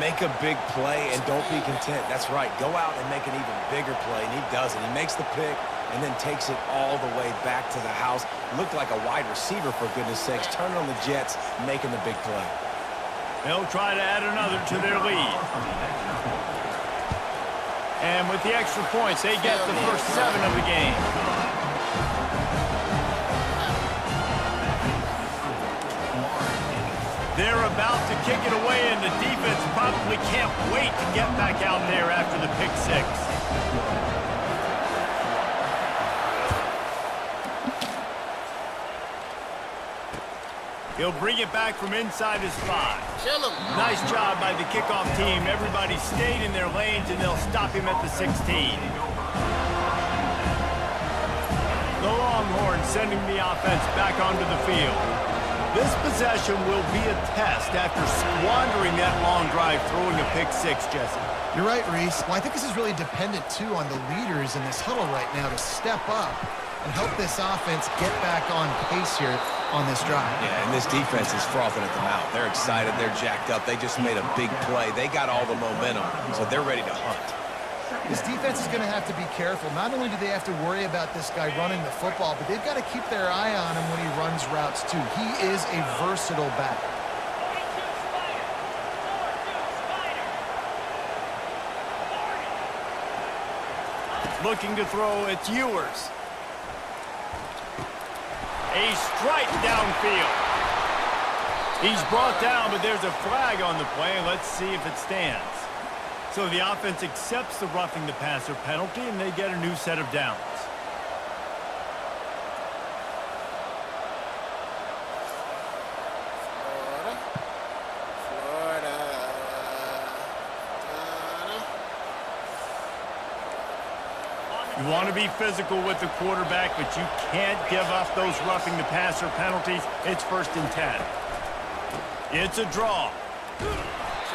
Make a big play and don't be content. That's right. Go out and make an even bigger play, and he does it. He makes the pick and then takes it all the way back to the house. Looked like a wide receiver, for goodness sakes. Turning on the Jets, making the big play. They'll try to add another to their lead. And with the extra points, they get the first 7 of the game. They're about to kick it away, and the defense probably can't wait to get back out there after the pick 6. He'll bring it back from inside his 5. Kill him. Nice job by the kickoff team. Everybody stayed in their lanes, and they'll stop him at the 16. The Longhorns sending the offense back onto the field. This possession will be a test after squandering that long drive, throwing a pick 6, Jesse. You're right, Reese. Well, I think this is really dependent, too, on the leaders in this huddle right now to step up and help this offense get back on pace here on this drive. Yeah, and this defense is frothing at the mouth. They're excited. They're jacked up. They just made a big play. They got all the momentum, so they're ready to hunt. This defense is going to have to be careful. Not only do they have to worry about this guy running the football, but they've got to keep their eye on him when he runs routes, too. He is a versatile back. Looking to throw, it's Ewers. A strike downfield. He's brought down, but there's a flag on the play. Let's see if it stands. So the offense accepts the roughing the passer penalty, and they get a new set of downs. You want to be physical with the quarterback, but you can't give up those roughing the passer penalties. It's 1st and 10. It's a draw.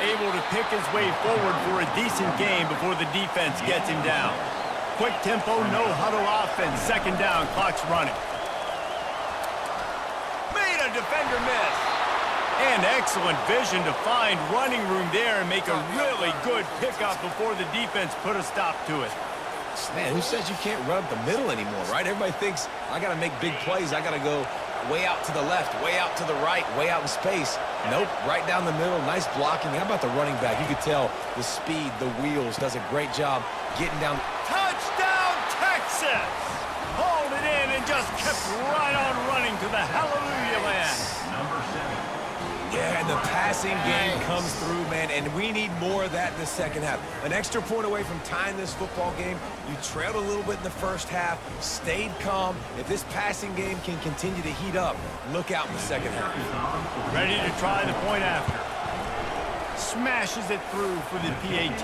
Able to pick his way forward for a decent game before the defense gets him down. quick tempo, no huddle offense. Second down, clock's running. Made a defender miss. And excellent vision to find running room there and make a really good pickup before the defense put a stop to it. Man, who says you can't run up the middle anymore, right? Everybody thinks I got to make big plays. I got to go way out to the left, way out to the right, way out in space. Nope, right down the middle. Nice blocking. How about the running back? You could tell the speed, the wheels, does a great job getting down. Touchdown, Texas! Hauled it in and just kept right on running to the hallelujah land. Number 7. Yeah, and the passing game comes through, man, and we need more of that in the second half. An extra point away from tying this football game. You trailed a little bit in the first half, stayed calm. If this passing game can continue to heat up, look out in the second half. Ready to try the point after. Smashes it through for the PAT.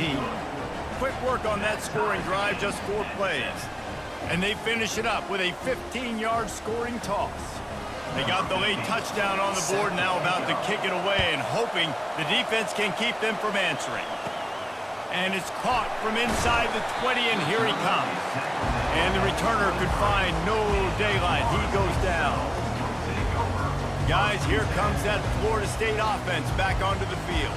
Quick work on that scoring drive, just 4 plays. And they finish it up with a 15-yard scoring toss. They got the late touchdown on the board, now about to kick it away and hoping the defense can keep them from answering. And it's caught from inside the 20, and here he comes. And the returner could find no daylight. He goes down. Guys, here comes that Florida State offense back onto the field.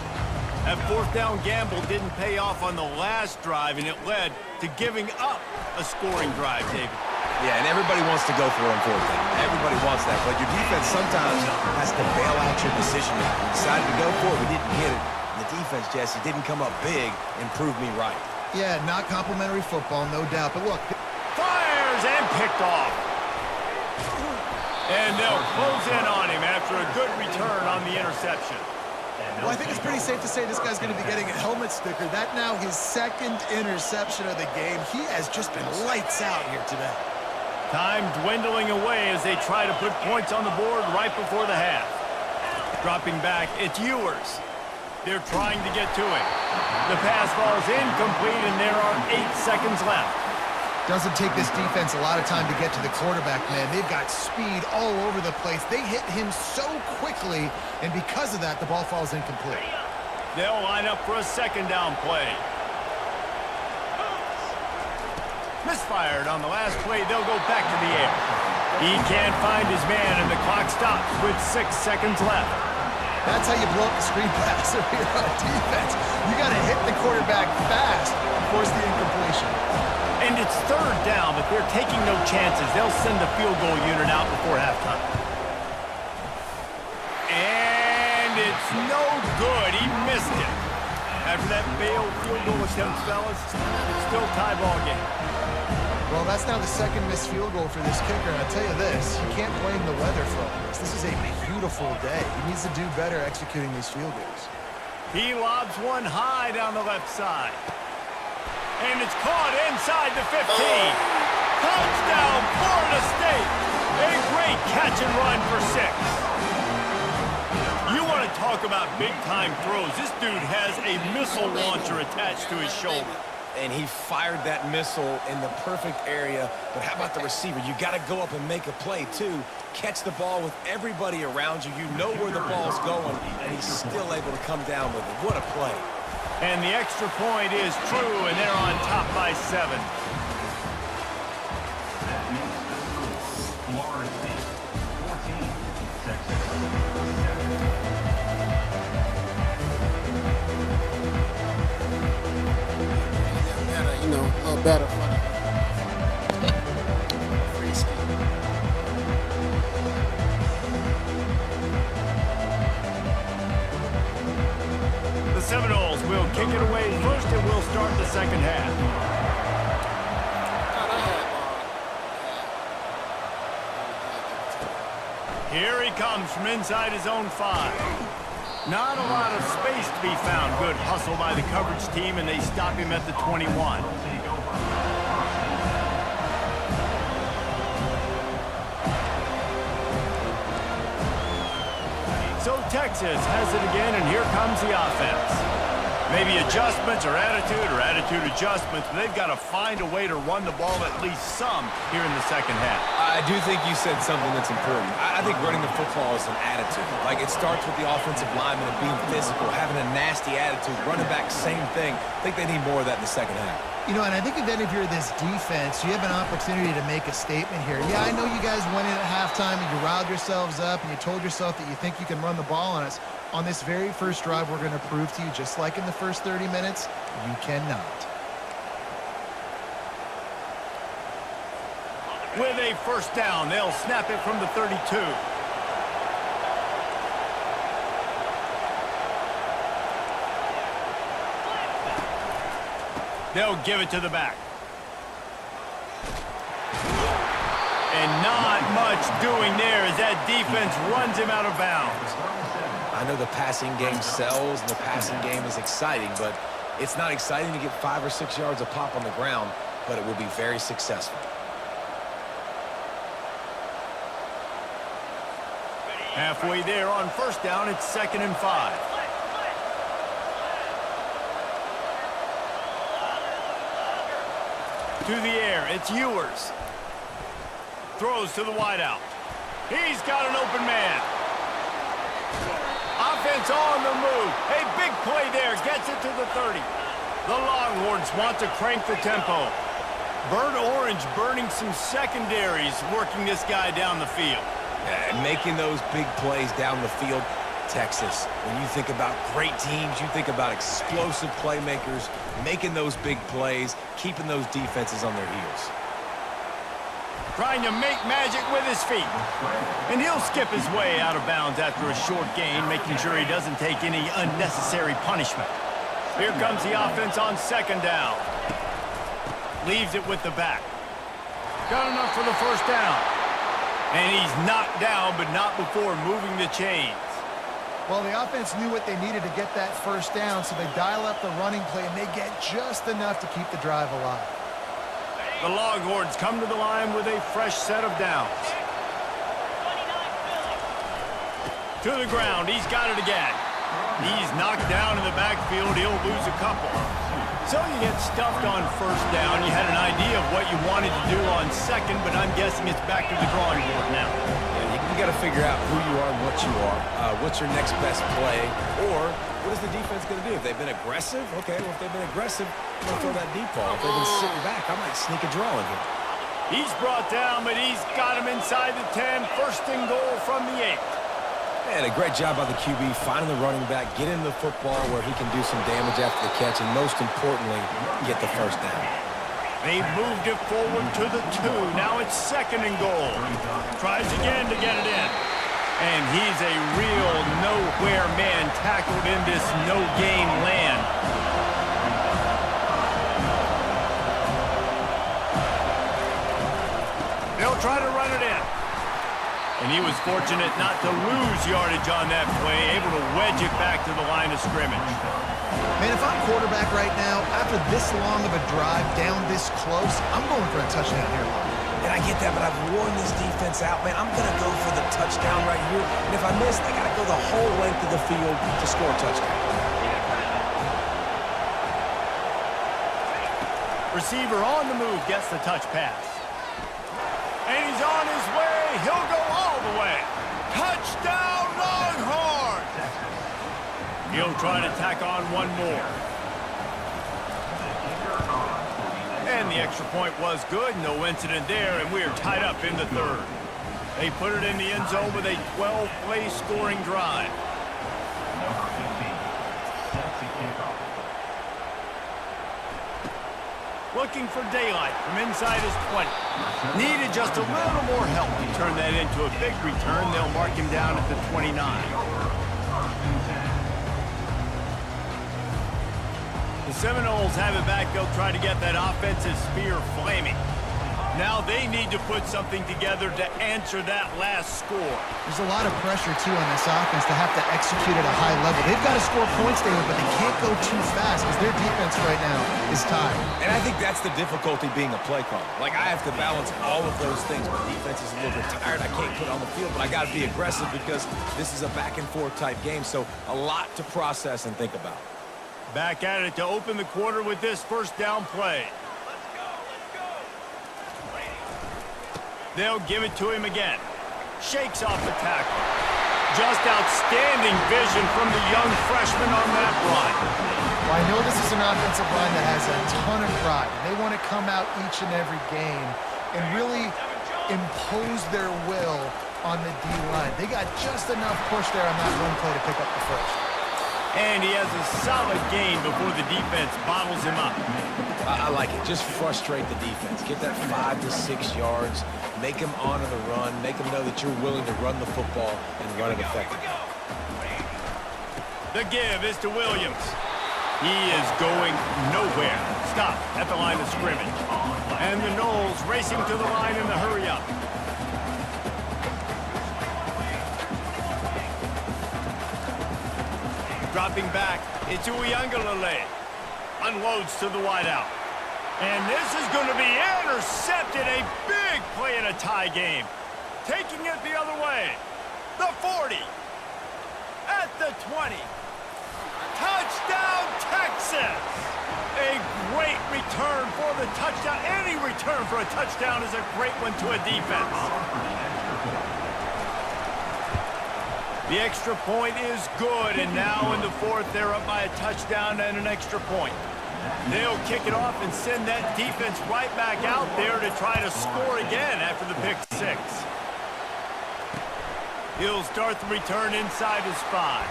That fourth down gamble didn't pay off on the last drive, and it led to giving up a scoring drive, David. Yeah, and everybody wants to go for it on fourth down. Everybody wants that, but your defense sometimes has to bail out your decision making. We decided to go for it, we didn't get it. The defense, Jesse, didn't come up big and prove me right. Yeah, not complimentary football, no doubt. But look, Fires and picked off. And they'll close in on him after a good return on the interception. well, I think it's pretty safe to say this guy's going to be getting a helmet sticker. That now his second interception of the game. He has just been lights out here today. Time dwindling away as they try to put points on the board right before the half. Dropping back, it's Ewers. They're trying to get to him. The pass falls incomplete, and there are 8 seconds left. Doesn't take this defense a lot of time to get to the quarterback, man. They've got speed all over the place. They hit him so quickly, and because of that, the ball falls incomplete. They'll line up for a second down play. Misfired on the last play. They'll go back to the air. He can't find his man, and the clock stops with 6 seconds left. That's how you blow up the screen pass if you're on defense. You got to hit the quarterback fast and force the incompletion. And it's third down, but they're taking no chances. They'll send the field goal unit out before halftime. And it's no good. He missed it. After that failed field goal attempt, fellas, it's still tie ball game. Well, that's now the second missed field goal for this kicker, and I'll tell you this, you can't blame the weather for all this. This is a beautiful day. He needs to do better executing these field goals. He lobs one high down the left side. And it's caught inside the 15. Touchdown, Florida State. A great catch and run for 6. You want to talk about big-time throws. This dude has a missile launcher attached to his shoulder. And he fired that missile in the perfect area. But how about the receiver? You got to go up and make a play, too. Catch the ball with everybody around you. You know where the ball's going, and he's still able to come down with it. What a play. And the extra point is true, and they're on top by 7. That means the score, Florida State 14, Texas 7. Better, you know, a little better for the free ski. The Seminoles will kick it away first, and we'll start the second half. Here he comes from inside his own 5. Not a lot of space to be found. Good hustle by the coverage team, and they stop him at the 21. So Texas has it again, and here comes the offense. Maybe adjustments or attitude adjustments, but they've got to find a way to run the ball at least some here in the second half. I do think you said something that's important. I think running the football is an attitude. Like, it starts with the offensive lineman and being physical, having a nasty attitude. Running back, same thing. I think they need more of that in the second half. You know, and I think then if you're this defense, you have an opportunity to make a statement here. Yeah, I know you guys went in at halftime and you riled yourselves up and you told yourself that you think you can run the ball on us. On this very first drive, we're going to prove to you, just like in the first 30 minutes, you cannot. With a first down, they'll snap it from the 32. They'll give it to the back. And not much doing there as that defense runs him out of bounds. I know the passing game sells and the passing game is exciting, but it's not exciting to get 5 or 6 yards a pop on the ground, but it will be very successful. Halfway there on first down, it's 2nd and 5. To the air, it's Ewers. Throws to the wideout. He's got an open man. Offense on the move. A big play there. Gets it to the 30. The Longhorns want to crank the tempo. Burnt Orange burning some secondaries, working this guy down the field. And making those big plays down the field. Texas, when you think about great teams, you think about explosive playmakers, making those big plays, keeping those defenses on their heels. Trying to make magic with his feet. And he'll skip his way out of bounds after a short gain, making sure he doesn't take any unnecessary punishment. Here comes the offense on 2nd down. Leaves it with the back. Got enough for the first down. And he's knocked down, but not before moving the chains. Well, the offense knew what they needed to get that first down, so they dial up the running play, and they get just enough to keep the drive alive. The Longhorns come to the line with a fresh set of downs. To the ground, he's got it again. He's knocked down in the backfield, he'll lose a couple. So you get stuffed on first down. You had an idea of what you wanted to do on second, but I'm guessing it's back to the drawing board now. You got to figure out who you are and what you are. What's your next best play? Or what is the defense going to do? If they've been aggressive, okay, well, if they've been aggressive, I'm going to throw that deep ball. If they've been sitting back, I might sneak a draw in here. He's brought down, but he's got him inside the 10. 1st and goal from the 8. And a great job by the QB, finding the running back, getting the football where he can do some damage after the catch, and most importantly, get the first down. They've moved it forward to the 2. Now it's 2nd and goal. Tries again to get it in. And he's a real nowhere man tackled in this no-gain land. They'll try to run it in. And he was fortunate not to lose yardage on that play, able to wedge it back to the line of scrimmage. Man, if I'm quarterback right now, after this long of a drive down this close, I'm going for a touchdown here. And I get that, but I've worn this defense out, man. I'm going to go for the touchdown right here. And if I miss, I got to go the whole length of the field to score a touchdown. Receiver on the move gets the touch pass. And he's on his way. He'll go all the way. Touchdown, Longhorns! He'll try to tack on one more. And the extra point was good. No incident there, and we are tied up in the 3rd. They put it in the end zone with a 12-play scoring drive. Looking for daylight from inside his 20. Needed just a little more help to turn that into a big return. They'll mark him down at the 29. The Seminoles have it back. They'll try to get that offensive spear flaming. Now they need to put something together to answer that last score. There's a lot of pressure, too, on this offense to have to execute at a high level. They've got to score points, David, but they can't go too fast because their defense right now is tired. And I think that's the difficulty being a play caller. Like, I have to balance all of those things. My defense is a little bit tired. I can't put on the field, but I got to be aggressive because this is a back-and-forth type game, so a lot to process and think about. Back at it to open the quarter with this first down play. They'll give it to him again. Shakes off the tackle. Just outstanding vision from the young freshman on that run. Well, I know this is an offensive line that has a ton of pride. They want to come out each and every game and really impose their will on the D-line. They got just enough push there on that run play to pick up the first. And he has a solid gain before the defense bottles him up. I like it. Just frustrate the defense. Get that 5 to 6 yards. Make them honor the run. Make them know that you're willing to run the football and run it effectively. The give is to Williams. He is going nowhere. Stop at the line of scrimmage. And the Noles racing to the line in the hurry-up. Dropping back, it's Uiagalelei. Unloads to the wideout. And this is going to be intercepted. A big play in a tie game. Taking it the other way. The 40. At the 20. Touchdown, Texas! A great return for the touchdown. Any return for a touchdown is a great one to a defense. The extra point is good, and now in the fourth, they're up by a touchdown and an extra point. They'll kick it off and send that defense right back out there to try to score again after the pick six. He'll start the return inside his 5.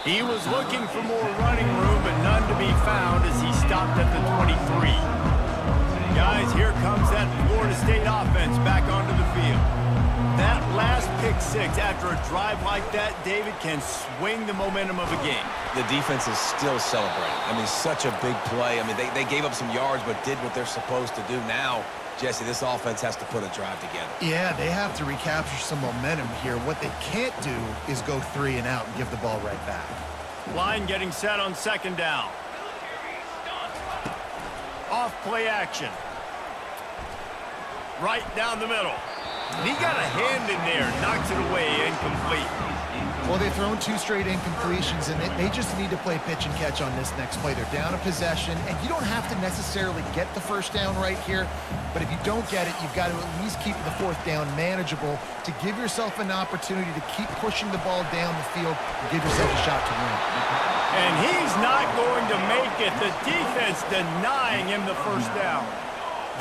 He was looking for more running room, but none to be found as he stopped at the 23. Guys, here comes that Florida State offense back onto the field. That last pick six after a drive like that, David, can swing the momentum of a game. The defense is still celebrating. I mean, such a big play. I mean, they gave up some yards but did what they're supposed to do. Now, Jesse, this offense has to put a drive together. Yeah, they have to recapture some momentum here. What they can't do is go 3 and out and give the ball right back. Line getting set on second down. Off play action. Right down the middle. And he got a hand in there, knocks it away, incomplete. Well, they've thrown 2 straight incompletions, and they just need to play pitch and catch on this next play. They're down a possession, and you don't have to necessarily get the first down right here, but if you don't get it, you've got to at least keep the fourth down manageable to give yourself an opportunity to keep pushing the ball down the field and give yourself a shot to win. And he's not going to make it. The defense denying him the first down.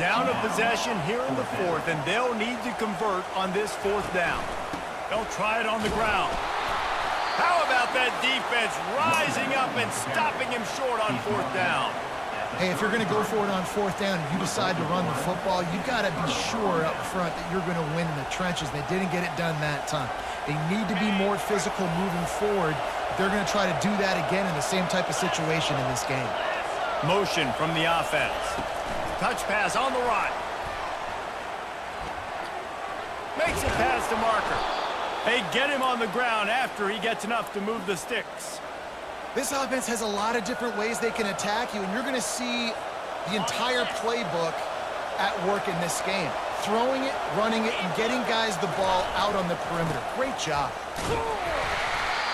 Down a possession here in the fourth, and they'll need to convert on this fourth down. They'll try it on the ground. How about that defense rising up and stopping him short on fourth down? Hey, if you're going to go for it on fourth down and you decide to run the football, you've got to be sure up front that you're going to win in the trenches. They didn't get it done that time. They need to be more physical moving forward. They're going to try to do that again in the same type of situation in this game. Motion from the offense. Touch pass on the run. Makes it past the marker. They get him on the ground after he gets enough to move the sticks. This offense has a lot of different ways they can attack you, and you're going to see the entire playbook at work in this game. Throwing it, running it, and getting guys the ball out on the perimeter. Great job.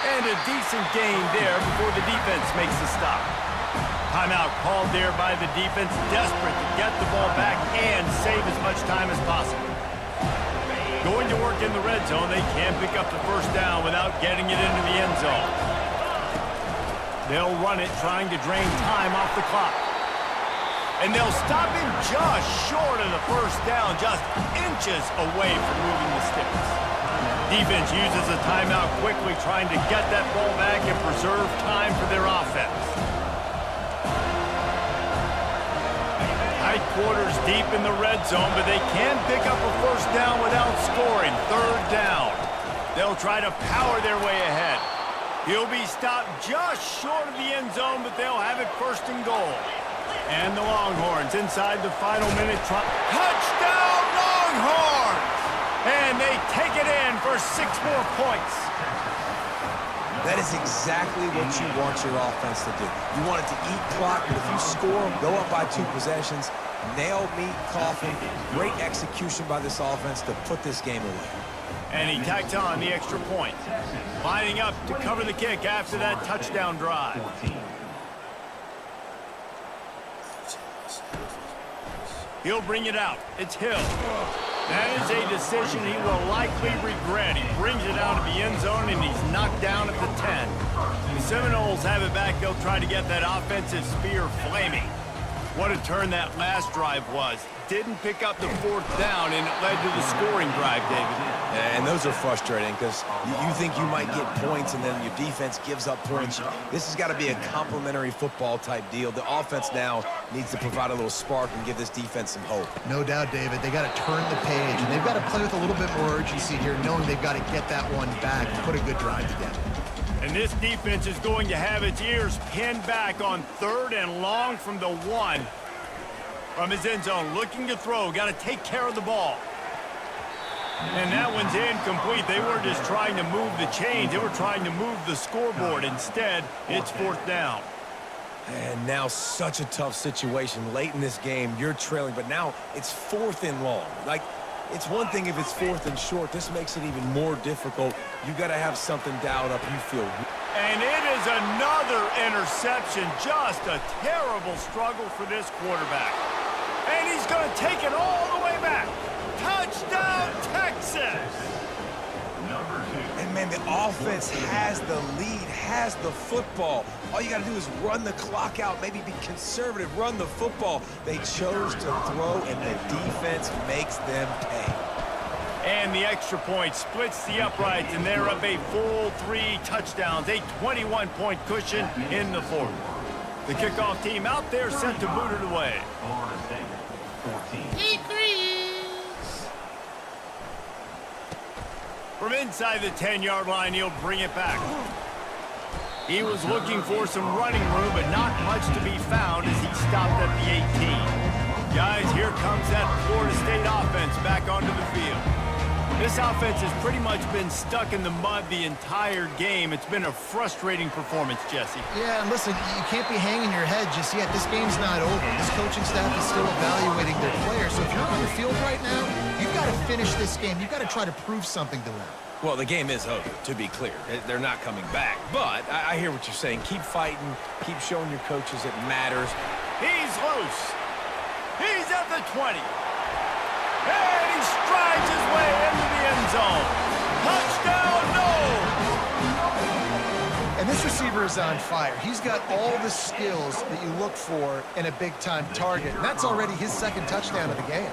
And a decent gain there before the defense makes the stop. Timeout called there by the defense, desperate to get the ball back and save as much time as possible. Going to work in the red zone, they can't pick up the first down without getting it into the end zone. They'll run it, trying to drain time off the clock. And they'll stop him just short of the first down, just inches away from moving the sticks. Defense uses a timeout quickly, trying to get that ball back and preserve time for their offense. Tight quarters deep in the red zone, but they can pick up a first down without scoring. Third down. They'll try to power their way ahead. He'll be stopped just short of the end zone, but they'll have it first and goal. And the Longhorns inside the final minute. Touchdown, Longhorns! And they take it in for 6 more points. That is exactly what you want your offense to do. You want it to eat clock, but if you score, go up by 2 possessions, nail meat, coffin, great execution by this offense to put this game away. And he tacked on the extra point. Lining up to cover the kick after that touchdown drive. He'll bring it out. It's Hill. That is a decision he will likely regret. He brings it out of the end zone, and he's knocked down at the 10. The Seminoles have it back. They'll try to get that offensive spear flaming. What a turn that last drive was. Didn't pick up the 4th down, and it led to the scoring drive, David. And those are frustrating because you think you might get points and then your defense gives up points. This has got to be a complementary football type deal. The offense now needs to provide a little spark and give this defense some hope. No doubt, David. They got to turn the page, and they've got to play with a little bit more urgency here, knowing they've got to get that one back and put a good drive together. And this defense is going to have its ears pinned back on 3rd and long from the 1. From his end zone, looking to throw. Got to take care of the ball. And that one's incomplete. They weren't just trying to move the chains. They were trying to move the scoreboard. Instead, it's 4th down. And now such a tough situation. Late in this game, you're trailing, but now it's 4th and long. Like, it's one thing if it's 4th and short. This makes it even more difficult. You got to have something dialed up. You feel. And it is another interception. Just a terrible struggle for this quarterback. And he's going to take it all the way back. Touchdown, Texas! And, man, the offense has the lead, has the football. All you got to do is run the clock out, maybe be conservative, run the football. They chose to throw, and the defense makes them pay. And the extra point splits the uprights, and they're up a full 3 touchdowns, a 21-point cushion in the 4th. The kickoff team out there set to boot it away. From inside the 10-yard line, he'll bring it back. He was looking for some running room, but not much to be found as he stopped at the 18. Guys, here comes that Florida State offense back onto the field. This offense has pretty much been stuck in the mud the entire game. It's been a frustrating performance, Jesse. Yeah, and listen, you can't be hanging your head just yet. This game's not over. This coaching staff is still evaluating their players. So if you're on the field right now, you've got to finish this game. You've got to try to prove something to them. Well, the game is over, to be clear. They're not coming back. But I hear what you're saying. Keep fighting. Keep showing your coaches it matters. He's loose. He's at the 20. And he strides his way into the end zone. Touchdown, no! And this receiver is on fire. He's got all the skills that you look for in a big-time target. And that's already his 2nd touchdown of the game.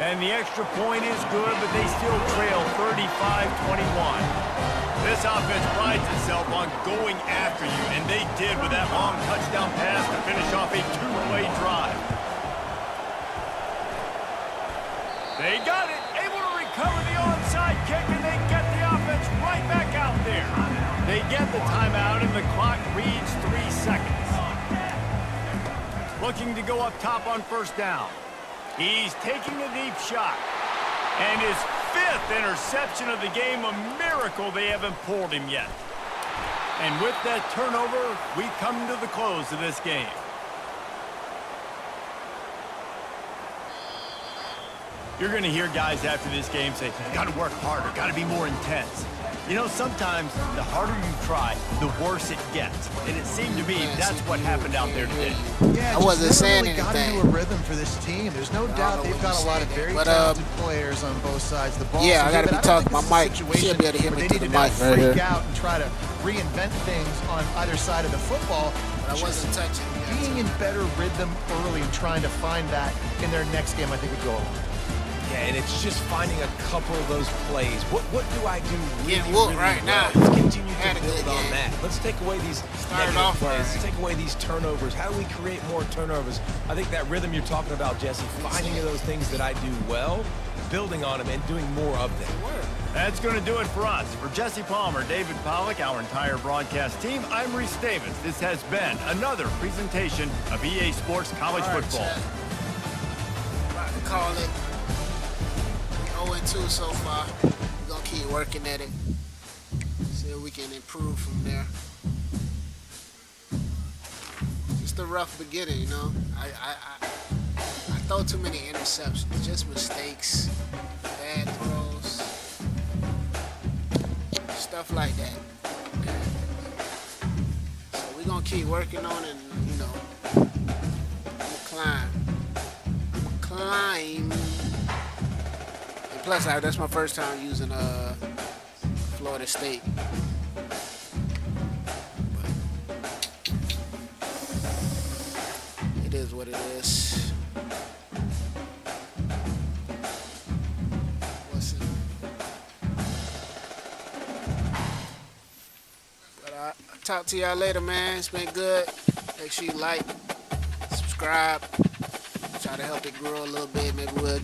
And the extra point is good, but they still trail 35-21. This offense prides itself on going after you, and they did with that long touchdown pass to finish off a 2-play drive. They got it, able to recover the onside kick, and they get the offense right back out there. They get the timeout, and the clock reads 3 seconds. Looking to go up top on 1st down. He's taking a deep shot. And his 5th interception of the game, a miracle they haven't pulled him yet. And with that turnover, we come to the close of this game. You're going to hear guys after this game say, got to work harder, got to be more intense. You know, sometimes the harder you try, the worse it gets. And it seemed to me that's what happened out there today. Yeah, I wasn't saying anything. Got into a rhythm for this team. There's no doubt they've got a lot of very talented players on both sides of the ball. Yeah, I got to be talking. My mic should be able to hear me through the mic right freak here. out and try to reinvent things on either side of the football. But I wasn't touching. Being in better rhythm early and trying to find that in their next game, I think would go a long way. Yeah, and it's just finding a couple of those plays. What do I do Getting really, whooped really right well? now. Let's continue Had a to build good on game. that. Let's take away these Started negative off plays. right. Let's take away these turnovers. How do we create more turnovers? I think that rhythm you're talking about, Jesse, finding those things that I do well, building on them, and doing more of them. That's going to do it for us. For Jesse Palmer, David Pollack, our entire broadcast team, I'm Reese Davis. This has been another presentation of EA Sports College Football. About to call it 0-2 so far. We're going to keep working at it. See if we can improve from there. Just a rough beginning, you know. I throw too many interceptions. Just mistakes, bad throws. stuff like that. Okay. So we're gonna keep working on it, and, you know, climb. And plus, that's my first time using Florida State. But it is what it is. What's it? But I'll talk to y'all later, man. It's been good. Make sure you like, subscribe. Try to help it grow a little bit. Maybe we'll